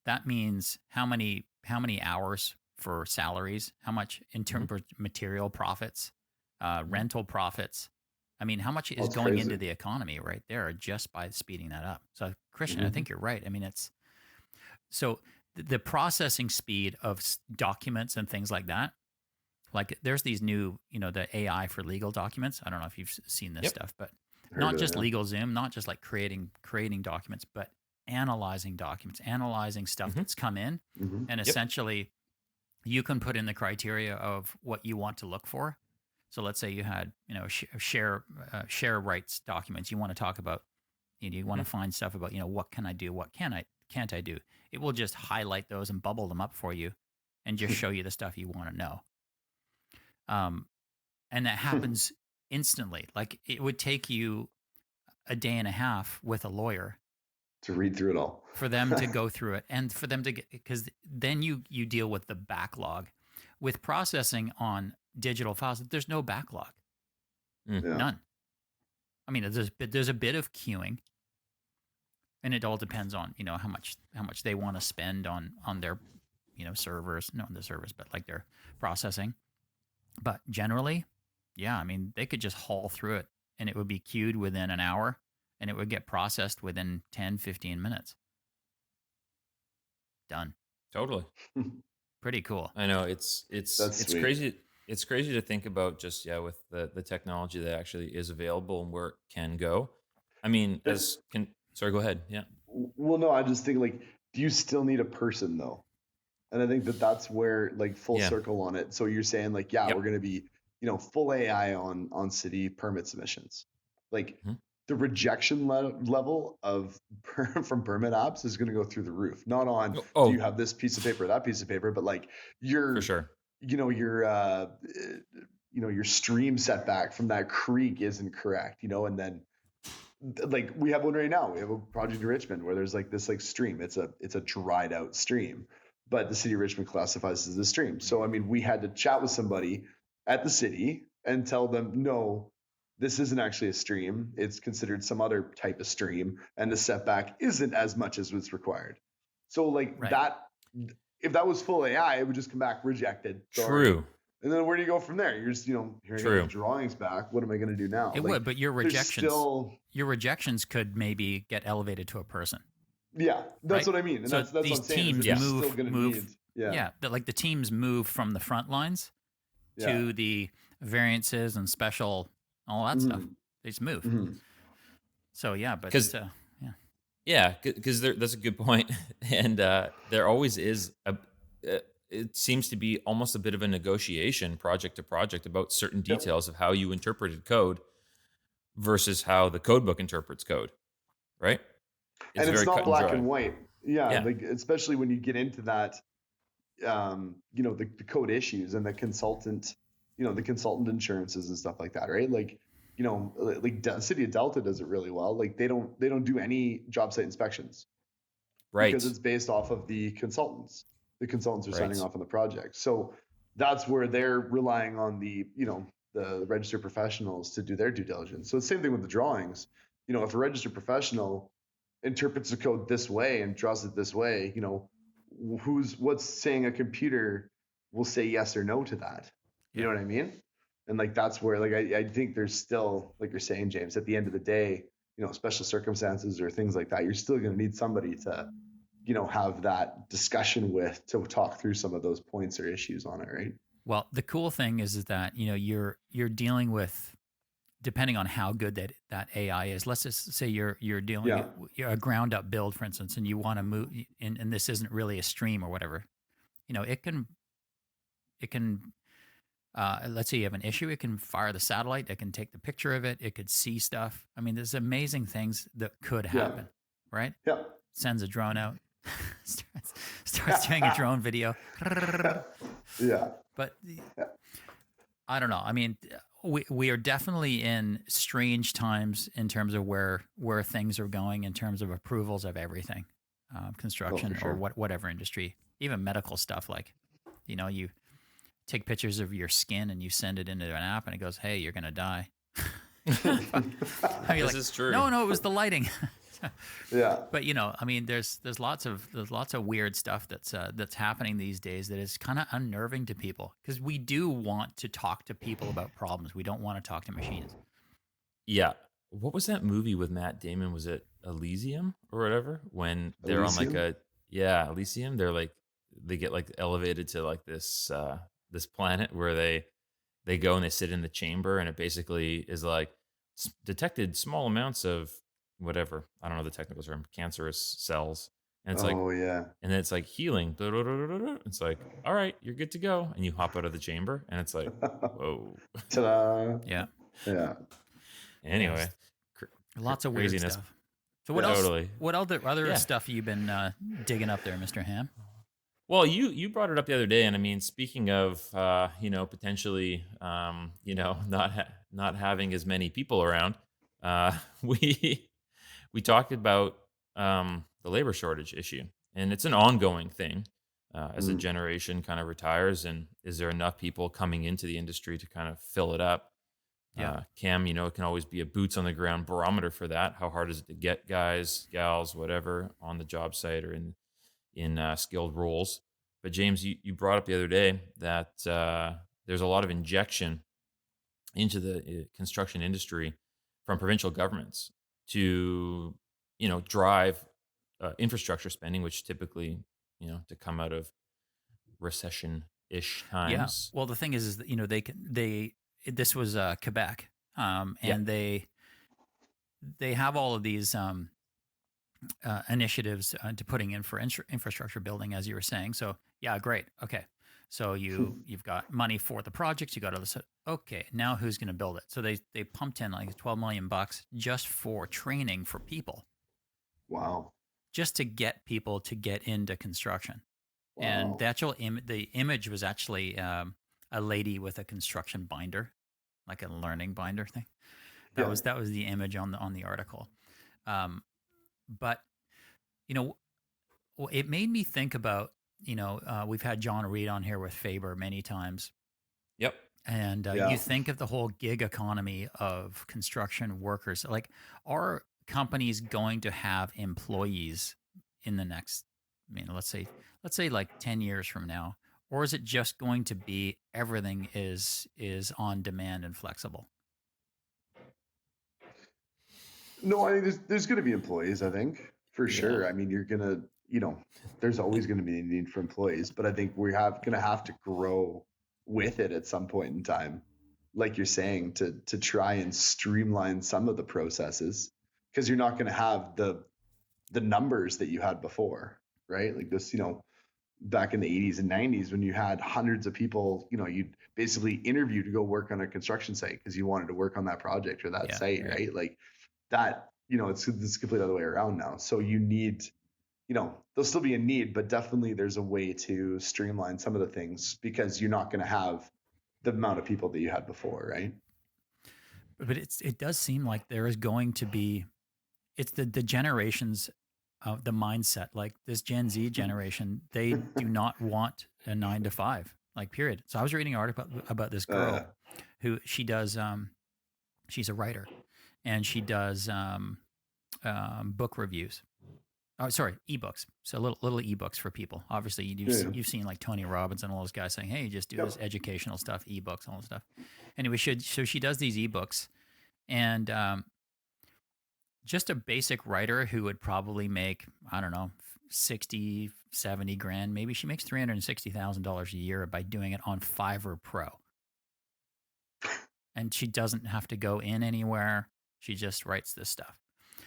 Speaker 1: that means how many hours for salaries, how much in terms of material profits, rental profits. I mean, how much is going into the economy right there just by speeding that up? So, Christian, I think you're right. I mean, so the processing speed of documents and things like that. Like there's these new, the AI for legal documents. I don't know if you've seen this stuff, but not just LegalZoom, not just like creating documents, but analyzing documents, analyzing stuff that's come in, and essentially you can put in the criteria of what you want to look for, So let's say you had, share rights documents. You want to talk about, you want to find stuff about, what can I do? What can't I do? It will just highlight those and bubble them up for you and just show you the stuff you want to know. And that happens instantly. Like it would take you a day and a half with a lawyer
Speaker 4: to read through it all,
Speaker 1: for them to go through it, and for them to get, because then you deal with the backlog. With processing on digital files, there's no backlog. None. I mean, there's a bit of queuing, and it all depends on, how much they want to spend on their, servers, not the servers, but like their processing. But generally, yeah, I mean, they could just haul through it, and it would be queued within an hour, and it would get processed within 10, 15 minutes. Done.
Speaker 3: Totally.
Speaker 1: Pretty cool.
Speaker 3: I know it's
Speaker 4: sweet.
Speaker 3: crazy. It's crazy to think about just, with the technology that actually is available and where it can go. I mean, sorry, go ahead. Yeah.
Speaker 4: Well, no, I just think, like, do you still need a person though? And I think that's where, like, full circle on it. So you're saying, like, we're going to be, full AI on city permit submissions. Like the rejection level from permit apps is going to go through the roof. Not on, do you have this piece of paper, that piece of paper, but like your,
Speaker 3: for sure,
Speaker 4: your stream setback from that creek isn't correct, and then, like, we have one right now. We have a project in Richmond where there's like this like stream. It's a dried out stream, but the city of Richmond classifies it as a stream. So I mean, we had to chat with somebody at the city and tell them, no, this isn't actually a stream. It's considered some other type of stream, and the setback isn't as much as was required. So like that, if that was full AI, it would just come back rejected. Sorry.
Speaker 3: True.
Speaker 4: And then where do you go from there? You're just, here I get the drawings back. What am I going to do now?
Speaker 1: It would, but your rejections could maybe get elevated to a person.
Speaker 4: Yeah, that's what I mean. And
Speaker 1: so
Speaker 4: that's what I'm saying.
Speaker 1: Teams move. Like the teams move from the front lines to the variances and special, all that stuff. They just move. So but
Speaker 3: because that's a good point. And there always is it seems to be almost a bit of a negotiation project to project about certain details of how you interpreted code versus how the code book interprets code, right?
Speaker 4: And it's not black and white. Like, especially when you get into that, the code issues and the consultant insurances and stuff like that, right? Like, like City of Delta does it really well. Like they don't do any job site inspections,
Speaker 3: right?
Speaker 4: Because it's based off of the consultants. The consultants are signing off on the project. So that's where they're relying on the registered professionals to do their due diligence. So the same thing with the drawings. If a registered professional interprets the code this way and draws it this way, what's saying a computer will say yes or no to that? You know what I mean? And like, that's where, like, I think there's still, like you're saying, James, at the end of the day, special circumstances or things like that, you're still going to need somebody to, have that discussion with, to talk through some of those points or issues on it, right?
Speaker 1: Well, the cool thing is that, you're dealing with, depending on how good that AI is. Let's just say you're dealing with a ground up build, for instance, and you want to move, and this isn't really a stream or whatever. It can. Let's say you have an issue. It can fire the satellite. It can take the picture of it. It could see stuff. I mean, there's amazing things that could happen, right?
Speaker 4: Yeah.
Speaker 1: Sends a drone out. starts doing a drone video. But I don't know. I mean, we are definitely in strange times in terms of where things are going in terms of approvals of everything, construction or whatever industry, even medical stuff. Like, you take pictures of your skin and you send it into an app and it goes, "Hey, you're gonna die."
Speaker 3: This is true.
Speaker 1: No, it was the lighting. But I mean, there's lots of weird stuff that's happening these days that is kind of unnerving to people, because we do want to talk to people about problems. We don't want to talk to machines.
Speaker 3: Yeah. What was that movie with Matt Damon? Was it Elysium or whatever? When they're on like Elysium. They're like, they get like elevated to like this planet where they go and they sit in the chamber, and it basically is like detected small amounts of whatever, I don't know the technical term, cancerous cells And it's like,
Speaker 4: yeah.
Speaker 3: and then it's like healing. It's like, all right, you're good to go. And you hop out of the chamber and it's like, whoa.
Speaker 4: Ta-da.
Speaker 1: Yeah.
Speaker 4: Yeah.
Speaker 3: Anyway,
Speaker 1: Lots of weird
Speaker 3: craziness.
Speaker 1: stuff. So what else?
Speaker 3: Totally.
Speaker 1: What other
Speaker 3: Yeah.
Speaker 1: stuff you've been digging up there, Mr. Ham?
Speaker 3: Well, you brought it up the other day, and I mean, speaking of potentially not having as many people around, we talked about the labor shortage issue, and it's an ongoing thing as a generation kind of retires, and is there enough people coming into the industry to kind of fill it up?
Speaker 1: Yeah.
Speaker 3: Cam, it can always be a boots on the ground barometer for that. How hard is it to get guys, gals, whatever, on the job site or in skilled roles? But James, you brought up the other day that there's a lot of injection into the construction industry from provincial governments to drive infrastructure spending, which typically to come out of recession-ish times.
Speaker 1: Yeah. Well, the thing is that this was Quebec, and they have all of these initiatives to putting in for infrastructure building, as you were saying. So yeah, great. Okay, so you've got money for the projects. You got all this. Okay, now who's going to build it? So they pumped in like $12 million just for training for people.
Speaker 4: Wow.
Speaker 1: Just to get people to get into construction.
Speaker 4: Wow.
Speaker 1: And the actual the image was actually a lady with a construction binder, like a learning binder thing. That was the image on the article. But it made me think about we've had John Reed on here with Faber many times.
Speaker 3: Yep.
Speaker 1: And you think of the whole gig economy of construction workers. Like, are companies going to have employees in the next, let's say like 10 years from now, or is it just going to be everything is on demand and flexible?
Speaker 4: No, I mean, there's going to be employees, I think, for sure. I mean, you're going to, there's always going to be a need for employees, but I think we're going to have to grow with it at some point in time, like you're saying, to try and streamline some of the processes, because you're not going to have the numbers that you had before, right? Like this, back in the 80s and 90s when you had hundreds of people, you'd basically interview to go work on a construction site because you wanted to work on that project or that site, right? Like that, it's completely other way around now. So you need, there'll still be a need, but definitely there's a way to streamline some of the things because you're not going to have the amount of people that you had before, right?
Speaker 1: But it does seem like there is going to be, it's the generations, the mindset, like this Gen Z generation, they do not want a 9 to 5, like, period. So I was reading an article about this girl who she does, she's a writer, and she does book reviews. Oh, sorry, ebooks. So little ebooks for people. Obviously, you've seen like Tony Robbins and all those guys saying, "Hey, just do this educational stuff, ebooks, all this stuff." Anyway, so she does these ebooks, and just a basic writer who would probably make, I don't know, 60, 70 grand. Maybe she makes $360,000 a year by doing it on Fiverr Pro. And she doesn't have to go in anywhere. She just writes this stuff.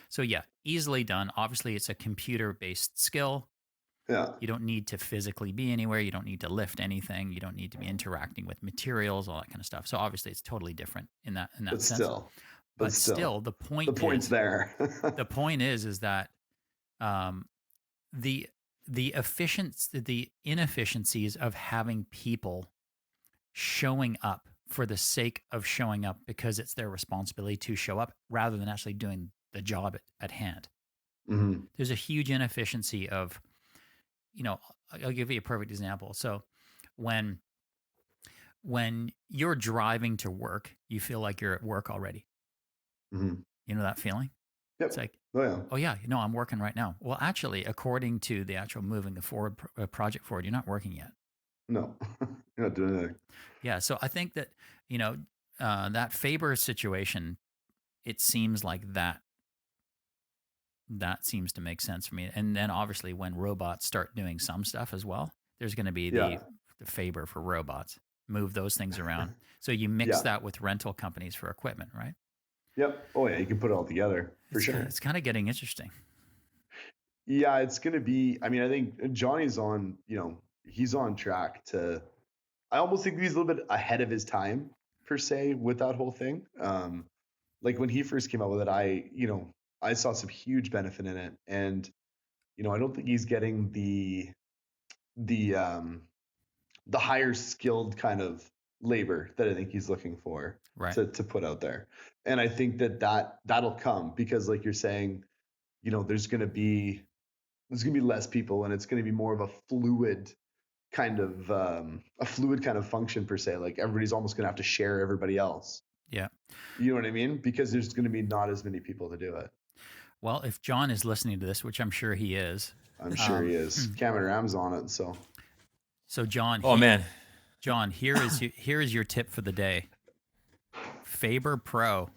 Speaker 1: So yeah, easily done. Obviously, it's a computer-based skill.
Speaker 4: Yeah.
Speaker 1: You don't need to physically be anywhere. You don't need to lift anything. You don't need to be interacting with materials, all that kind of stuff. So obviously, it's totally different in that sense. But still, the point's
Speaker 4: there.
Speaker 1: The point is that the inefficiencies of having people showing up for the sake of showing up because it's their responsibility to show up rather than actually doing the job at hand.
Speaker 4: Mm-hmm.
Speaker 1: There's a huge inefficiency of, I'll give you a perfect example. So when you're driving to work, you feel like you're at work already.
Speaker 4: Mm-hmm.
Speaker 1: You know that feeling?
Speaker 4: Yep.
Speaker 1: It's like,
Speaker 4: oh yeah,
Speaker 1: I'm working right now. Well, actually, according to the actual moving the forward project forward, you're not working yet.
Speaker 4: No, you're not doing anything.
Speaker 1: Yeah. So I think that, that Faber situation, it seems like that seems to make sense for me. And then obviously when robots start doing some stuff as well, there's going to be the Faber for robots, move those things around. So you mix that with rental companies for equipment, right?
Speaker 4: Yep. Oh yeah, you can put it all together for sure.
Speaker 1: It's kind of getting interesting.
Speaker 4: Yeah, it's going to be, I mean, I think Johnny's on, he's on track to, I almost think he's a little bit ahead of his time per se with that whole thing. Like when he first came out with it, I saw some huge benefit in it. And, I don't think he's getting the, um, the higher skilled kind of labor that I think he's looking for
Speaker 1: Right.
Speaker 4: to put out there. And I think that'll come because like you're saying, there's going to be less people and it's going to be more of a fluid kind of function per se. Like everybody's almost going to have to share everybody else.
Speaker 1: Yeah.
Speaker 4: You know what I mean? Because there's going to be not as many people to do it.
Speaker 1: Well, if John is listening to this, which I'm sure he is.
Speaker 4: I'm sure he is. Cameron Ram's on it.
Speaker 1: So John.
Speaker 3: Oh, man.
Speaker 1: John, here is your tip for the day. Faber Pro.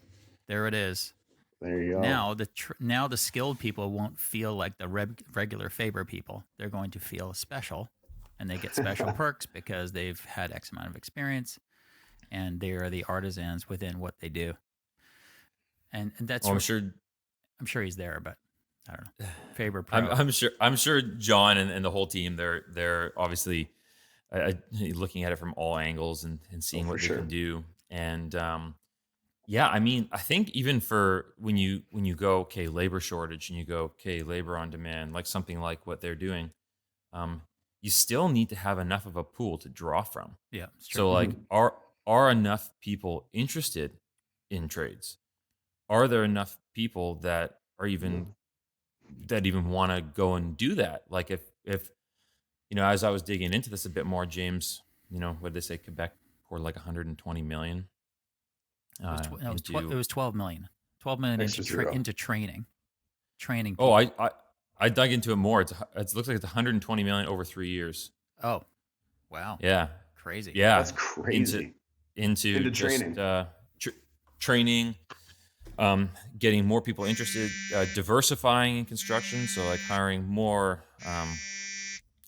Speaker 1: There it is.
Speaker 4: There you go.
Speaker 1: Now the skilled people won't feel like the regular Faber people. They're going to feel special, and they get special perks because they've had X amount of experience, and they are the artisans within what they do. And that's.
Speaker 3: I'm
Speaker 1: sure he's there, but I don't know. Faber Pro.
Speaker 3: I'm sure John and the whole team they're obviously looking at it from all angles and seeing what they can do. And yeah, I mean, I think even for when you go, okay, labor shortage, and you go, okay, labor on demand, like something like what they're doing, you still need to have enough of a pool to draw from.
Speaker 1: Yeah.
Speaker 3: So like, are enough people interested in trades? Are there enough people that are even want to go and do that? Like if as I was digging into this a bit more, James, what did they say? Quebec poured like 120 million.
Speaker 1: It was 12 million. 12 million into training. Training people.
Speaker 3: Oh, I dug into it more. It looks like it's 120 million over 3 years.
Speaker 1: Oh, wow.
Speaker 3: Yeah.
Speaker 1: Crazy.
Speaker 3: Yeah.
Speaker 4: That's crazy.
Speaker 3: Into just, training. Getting more people interested, diversifying in construction. So like hiring more,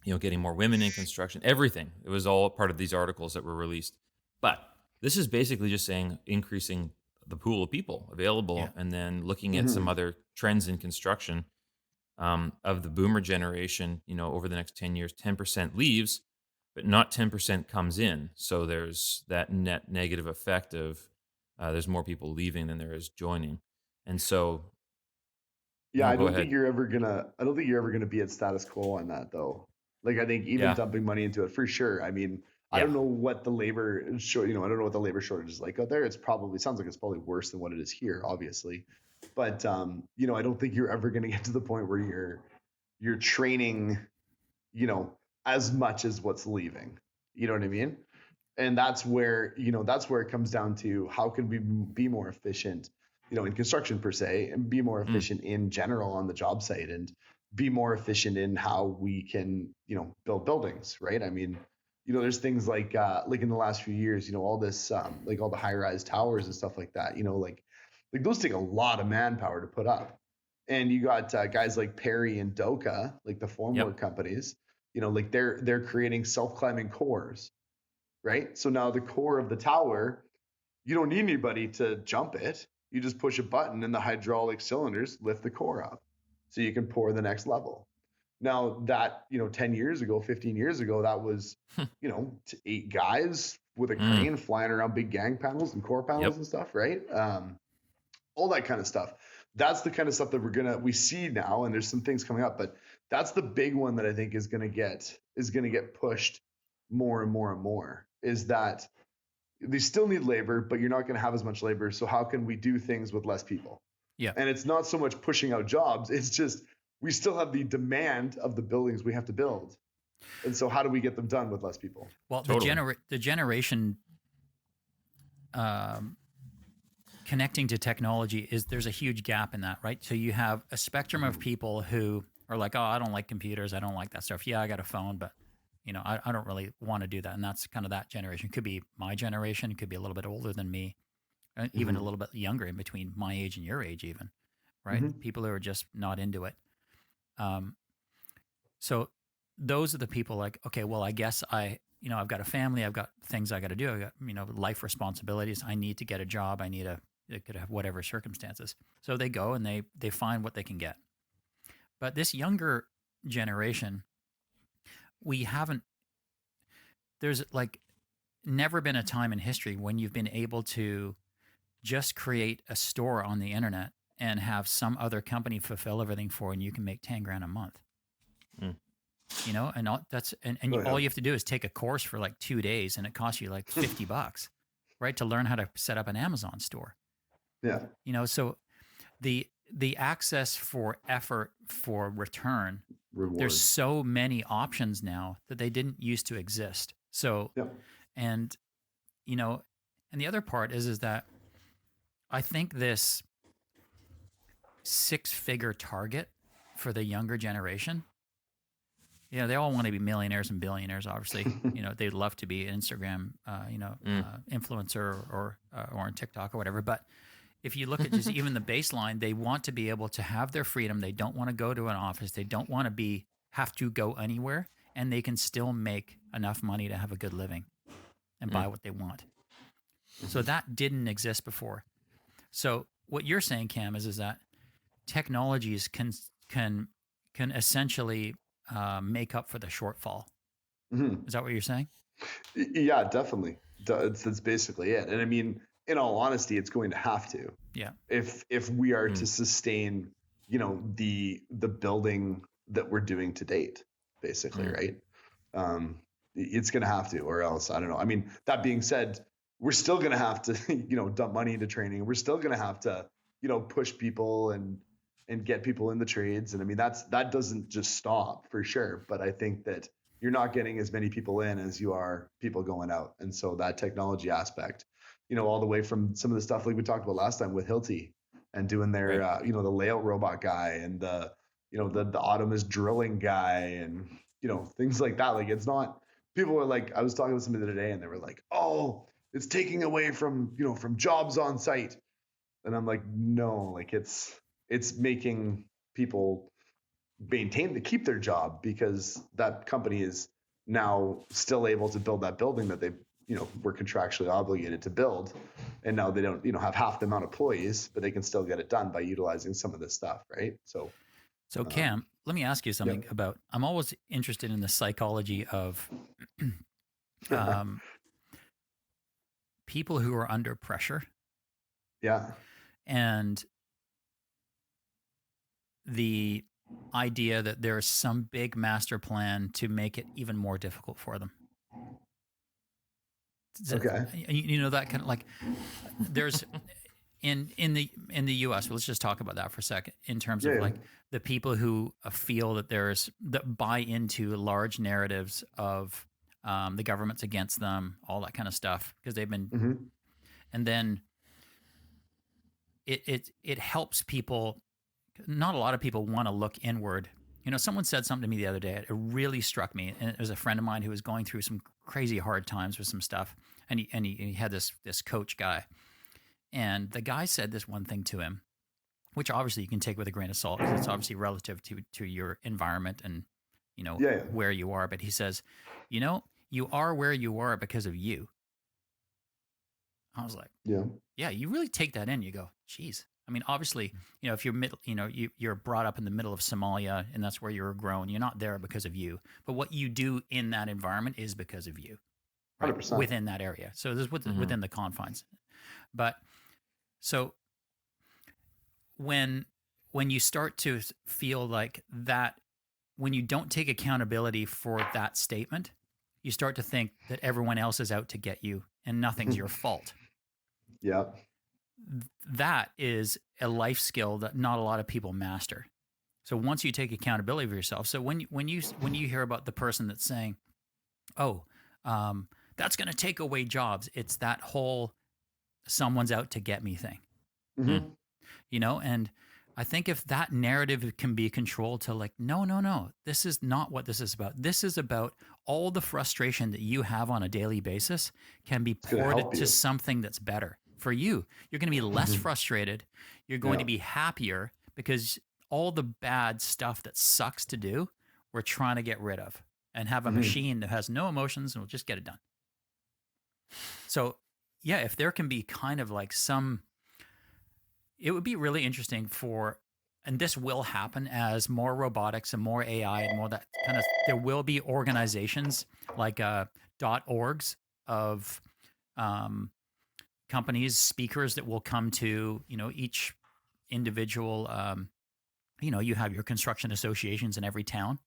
Speaker 3: getting more women in construction, everything. It was all part of these articles that were released. But this is basically just saying increasing the pool of people available, and then looking at some other trends in construction of the boomer generation. Over the next 10 years, 10% leaves, but not 10% comes in. So there's that net negative effect of there's more people leaving than there is joining. And so
Speaker 4: I don't think you're ever gonna be at status quo on that though. Like I think even dumping money into it for sure. I mean, I don't know what the labor I don't know what the labor shortage is like out there. Sounds like it's probably worse than what it is here, obviously. But I don't think you're ever gonna get to the point where you're training, as much as what's leaving. You know what I mean? And that's where it comes down to how can we be more efficient, in construction per se, and be more efficient in general on the job site, and be more efficient in how we can, build buildings, right? I mean, there's things like in the last few years, all this, like all the high-rise towers and stuff like that, like those take a lot of manpower to put up. And you got guys like Perry and Doka, like the formwork companies, like they're creating self-climbing cores. Right. So now the core of the tower, you don't need anybody to jump it. You just push a button and the hydraulic cylinders lift the core up so you can pour the next level. Now that, 10 years ago, 15 years ago, that was, 8 guys with a crane flying around big gang panels and core panels and stuff. Right. All that kind of stuff. That's the kind of stuff that we see now. And there's some things coming up, but that's the big one that I think is going to get pushed more and more and more, is that they still need labor, but you're not going to have as much labor. So how can we do things with less people?
Speaker 1: Yeah.
Speaker 4: And it's not so much pushing out jobs. It's just, we still have the demand of the buildings we have to build. And so how do we get them done with less people?
Speaker 1: Well, the generation connecting to technology there's a huge gap in that, right? So you have a spectrum of people who are like, oh, I don't like computers. I don't like that stuff. Yeah, I got a phone, but I don't really want to do that. And that's kind of that generation. It could be my generation. It could be a little bit older than me, even a little bit younger, in between my age and your age even, right? People who are just not into it. So those are the people like, okay, well, I guess I've got a family. I've got things I got to do. I got, life responsibilities. I need to get a job. They could have whatever circumstances. So they go and they find what they can get. But this younger generation, we haven't, there's like never been a time in history when you've been able to just create a store on the internet and have some other company fulfill everything for you, and you can make 10 grand a month.
Speaker 3: Mm.
Speaker 1: You know, and all that's, and all you have to do is take a course for like 2 days and it costs you like $50, right? To learn how to set up an Amazon store.
Speaker 4: Yeah.
Speaker 1: You know, so the access for effort for return,
Speaker 4: Reward.
Speaker 1: There's so many options now that they didn't used to exist. So, and, you know, and the other part is that I think this 6-figure target for the younger generation, you know, they all want to be millionaires and billionaires, obviously. You know, they'd love to be an Instagram, influencer or on TikTok or whatever. But if you look at just even the baseline, they want to be able to have their freedom. They don't want to go to an office. They don't want to have to go anywhere, and they can still make enough money to have a good living and buy what they want. So that didn't exist before. So what you're saying, Cam, is that technologies can essentially make up for the shortfall.
Speaker 4: Mm-hmm.
Speaker 1: Is that what you're saying?
Speaker 4: Yeah, definitely. That's basically it. And I mean, in all honesty, it's going to have to.
Speaker 1: Yeah.
Speaker 4: If we are to sustain, you know, the building that we're doing to date, basically, right? It's going to have to, or else, I don't know. I mean, that being said, we're still going to have to, you know, dump money into training. We're still going to have to, you know, push people and get people in the trades. And I mean, that doesn't just stop for sure. But I think that you're not getting as many people in as you are people going out. And so that technology aspect, you know, all the way from some of the stuff like we talked about last time with Hilti and doing their, you know, the layout robot guy and the, you know, the Autonomous drilling guy and, you know, things like that. Like, it's not, people were like, I was talking to somebody the other day and they were like, oh, it's taking away from, you know, from jobs on site. And I'm like, no, like it's making people keep their job because that company is now still able to build that building that they, you know, were contractually obligated to build. And now they don't, you know, have half the amount of employees, but they can still get it done by utilizing some of this stuff. Right. So
Speaker 1: Cam, let me ask you something about, I'm always interested in the psychology of people who are under pressure.
Speaker 4: Yeah.
Speaker 1: And the idea that there is some big master plan to make it even more difficult for them.
Speaker 4: Okay.
Speaker 1: You know, that kind of like, there's in the US, let's just talk about that for a second, in terms of like the people who feel that that buy into large narratives of the government's against them, all that kind of stuff, because they've been, and then it helps people. Not a lot of people want to look inward. You know, someone said something to me the other day. It really struck me, and it was a friend of mine who was going through some crazy hard times with some stuff, and he had this coach guy, and the guy said this one thing to him, which obviously you can take with a grain of salt because it's obviously relative to your environment and, you know, where you are. But he says, you know, you are where you are because of you. I was like, yeah, you really take that in. You go, geez. I mean, obviously, you know, if you're brought up in the middle of Somalia and that's where you were grown, you're not there because of you. But what you do in that environment is because of you, right?
Speaker 4: 100%.
Speaker 1: Within that area. So this is within the confines. But so when you start to feel like that, when you don't take accountability for that statement, you start to think that everyone else is out to get you and nothing's your fault.
Speaker 4: Yeah.
Speaker 1: That is a life skill that not a lot of people master. So once you take accountability for yourself, so when you hear about the person that's saying, "Oh, that's going to take away jobs," it's that whole "someone's out to get me" thing. You know, and I think if that narrative can be controlled to like, no, this is not what this is about. This is about all the frustration that you have on a daily basis can be poured into something that's better. For you, you're going to be less frustrated. You're going to be happier because all the bad stuff that sucks to do, we're trying to get rid of and have a machine that has no emotions and will just get it done. So, yeah, if there can be kind of like it would be really interesting for and this will happen as more robotics and more AI and more that kind of, there will be organizations like .orgs of companies, speakers that will come to, each individual, you have your construction associations in every town.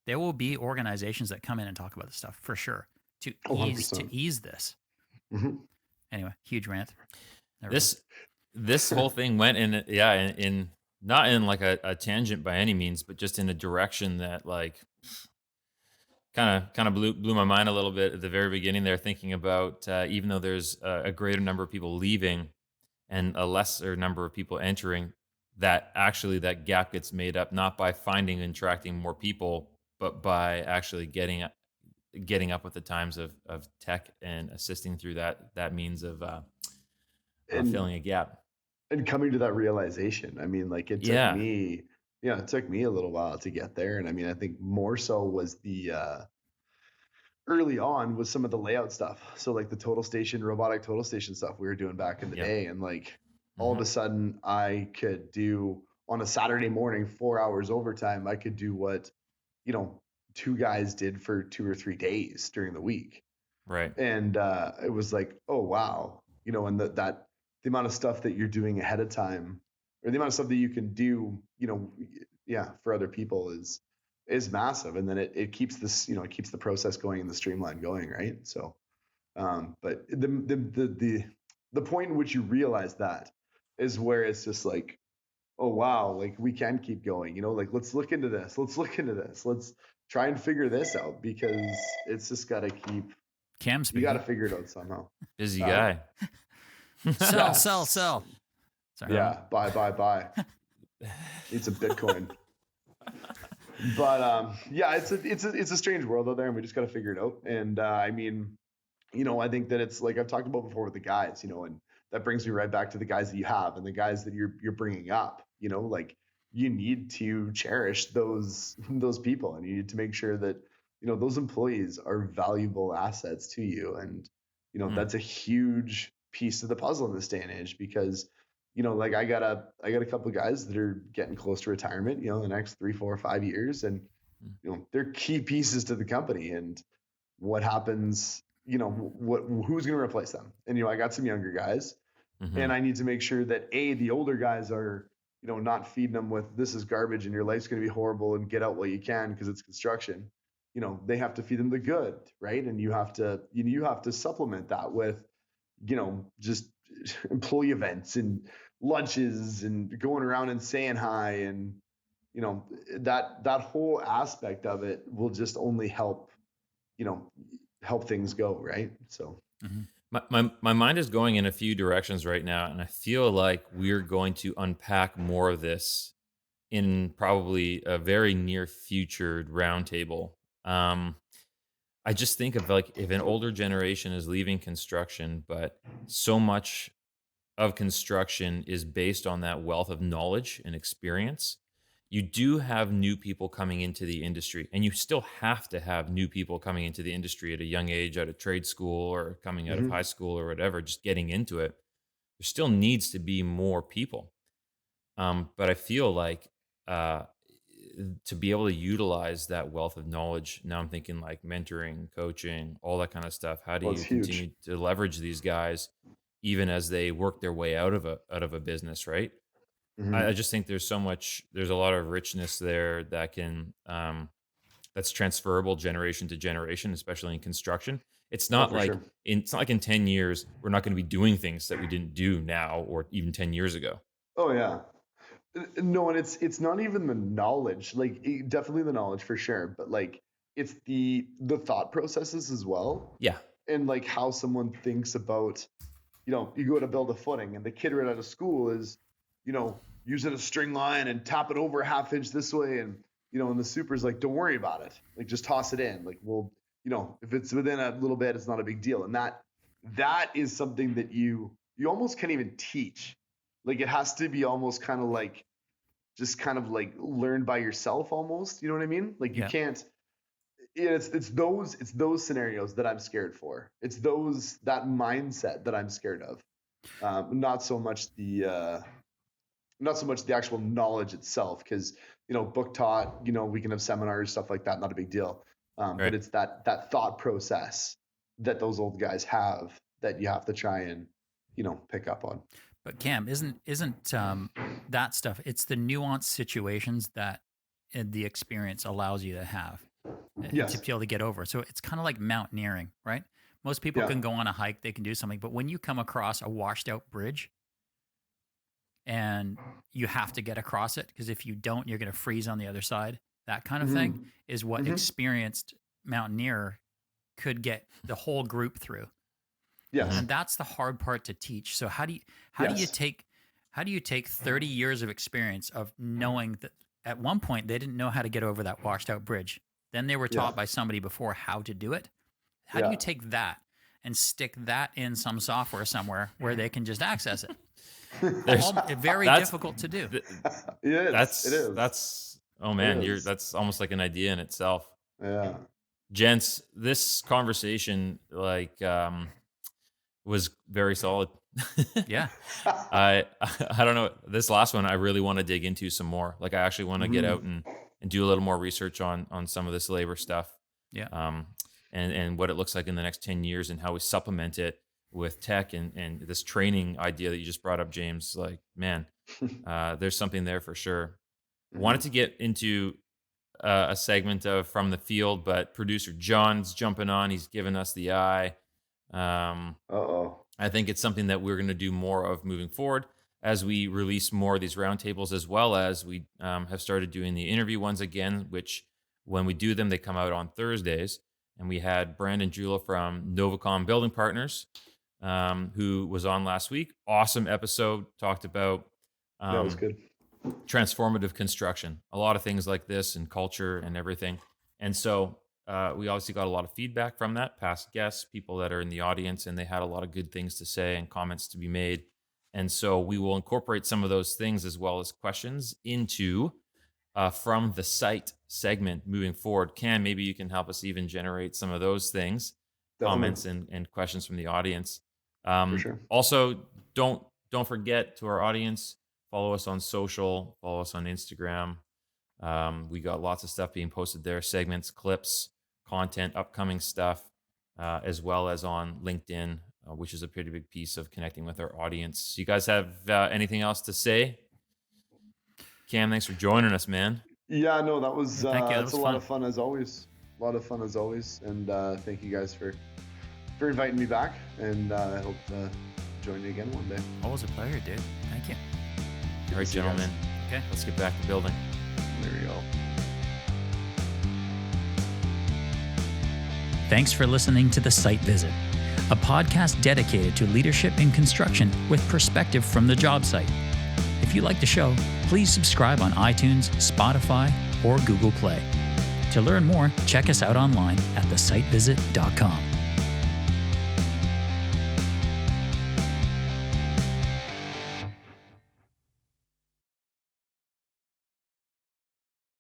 Speaker 1: There will be organizations that come in and talk about this stuff for sure to ease this.
Speaker 4: Mm-hmm.
Speaker 1: Anyway, huge rant.
Speaker 3: This whole thing went in not in like a tangent by any means, but just in a direction that like kind of blew my mind a little bit at the very beginning there, thinking about even though there's a greater number of people leaving and a lesser number of people entering, that actually that gap gets made up not by finding and attracting more people, but by actually getting up with the times of tech and assisting through that means of filling a gap.
Speaker 4: And coming to that realization. I mean, like it took me, it took me a little while to get there. And I mean, I think more so was the early on was some of the layout stuff. So like the robotic total station stuff we were doing back in the day. And like all of a sudden I could do on a Saturday morning, 4 hours overtime, I could do what, 2 guys did for 2 or 3 days during the week.
Speaker 3: Right.
Speaker 4: And it was like, oh, wow. And that the amount of stuff that you're doing ahead of time, or the amount of stuff that you can do, for other people is massive. And then it keeps this, it keeps the process going and the streamline going. Right. So, but the point in which you realize that is where it's just like, oh, wow, like we can keep going, like, let's look into this. Let's try and figure this out, because it's just got to keep, you got to figure it out somehow.
Speaker 3: Busy guy.
Speaker 1: Sell. Sorry.
Speaker 4: Yeah. Buy. Need some Bitcoin. But it's a strange world out there, and we just got to figure it out. And I mean, I think that it's like I've talked about before with the guys, and that brings me right back to the guys that you have and the guys that you're bringing up. Like you need to cherish those people, and you need to make sure that those employees are valuable assets to you. And that's a huge piece of the puzzle in this day and age, because like I got a couple of guys that are getting close to retirement, in the next 3, 4, 5 years, and they're key pieces to the company. And what happens, who's going to replace them? And I got some younger guys, and I need to make sure that the older guys are not feeding them with, this is garbage and your life's going to be horrible and get out while you can because it's construction. They have to feed them the good, right? And you have to supplement that with just employee events and lunches and going around and saying hi, and that whole aspect of it will just only help things go, right? So
Speaker 3: my mind is going in a few directions right now, and I feel like we're going to unpack more of this in probably a very near future roundtable. I just think of like if an older generation is leaving construction, but so much of construction is based on that wealth of knowledge and experience. You do have new people coming into the industry, and you still have to have new people coming into the industry at a young age, out of trade school or coming out of high school or whatever, just getting into it. There still needs to be more people. But I feel like to be able to utilize that wealth of knowledge, now I'm thinking like mentoring, coaching, all that kind of stuff. How do you continue to leverage these guys even as they work their way out of a business, right? I just think there's a lot of richness there that can that's transferable generation to generation, especially in construction. It's not it's not like in 10 years we're not going to be doing things that we didn't do now or even 10 years ago.
Speaker 4: Oh yeah. No, and it's not even the knowledge, like definitely the knowledge for sure, but like it's the thought processes as well.
Speaker 3: Yeah.
Speaker 4: And like how someone thinks about, you go to build a footing, and the kid right out of school is, using a string line and tap it over a half inch this way. And, and the super's like, don't worry about it. Like, just toss it in. Like, well, if it's within a little bit, it's not a big deal. And that is something that you almost can't even teach. Like, it has to be almost kind of like, just kind of like learned by yourself almost. You know what I mean? Like you can't, it's those scenarios that I'm scared for. It's that mindset that I'm scared of. Not so much the not so much the actual knowledge itself, because, book taught, we can have seminars, stuff like that, not a big deal. But it's that thought process that those old guys have that you have to try and, pick up on.
Speaker 1: But Cam, isn't that stuff? It's the nuanced situations that the experience allows you to have to be able to get over. So it's kind of like mountaineering, right? Most people can go on a hike, they can do something, but when you come across a washed out bridge and you have to get across it, because if you don't, you're going to freeze on the other side. That kind of thing is what experienced mountaineer could get the whole group through.
Speaker 4: Yes.
Speaker 1: And that's the hard part to teach. So how do you take 30 years of experience of knowing that at one point they didn't know how to get over that washed out bridge. Then they were taught by somebody before how to do it. How do you take that and stick that in some software somewhere where they can just access it? Very difficult to do.
Speaker 4: It is.
Speaker 3: That's oh man, that's almost like an idea in itself.
Speaker 4: Yeah.
Speaker 3: Gents, this conversation was very solid.
Speaker 1: Yeah.
Speaker 3: I don't know. This last one I really want to dig into some more. Like I actually want to get out and do a little more research on some of this labor stuff.
Speaker 1: Yeah.
Speaker 3: And what it looks like in the next 10 years and how we supplement it with tech and this training idea that you just brought up, James. Like, man, there's something there for sure. Wanted to get into a segment of From the Field, but producer John's jumping on. He's giving us the eye. I think it's something that we're going to do more of moving forward as we release more of these roundtables, as well as we have started doing the interview ones again, which when we do them, they come out on Thursdays. And we had Brandon Jula from Novacom Building Partners, who was on last week. Awesome episode. Talked about
Speaker 4: that was good.
Speaker 3: Transformative construction, a lot of things like this and culture and everything. And so we obviously got a lot of feedback from that, past guests, people that are in the audience, and they had a lot of good things to say and comments to be made. And so we will incorporate some of those things as well as questions into From the Site segment moving forward. Cam, maybe you can help us even generate some of those things, comments and questions from the audience.
Speaker 4: For sure.
Speaker 3: Also, don't forget, to our audience, follow us on social, follow us on Instagram. We got lots of stuff being posted there, segments, clips, content, upcoming stuff, as well as on LinkedIn, which is a pretty big piece of connecting with our audience. You guys have anything else to say? Cam, thanks for joining us, man.
Speaker 4: Yeah, no, that was
Speaker 1: Thank you. That was
Speaker 4: a lot of fun as always. And thank you guys for inviting me back. And I hope to join you again one day.
Speaker 1: Always a pleasure, dude. Thank you.
Speaker 3: All right, gentlemen.
Speaker 1: Okay.
Speaker 3: Let's get back to building.
Speaker 4: There you go.
Speaker 1: Thanks for listening to The Site Visit, a podcast dedicated to leadership in construction with perspective from the job site. If you like the show, please subscribe on iTunes, Spotify, or Google Play. To learn more, check us out online at theSiteVisit.com.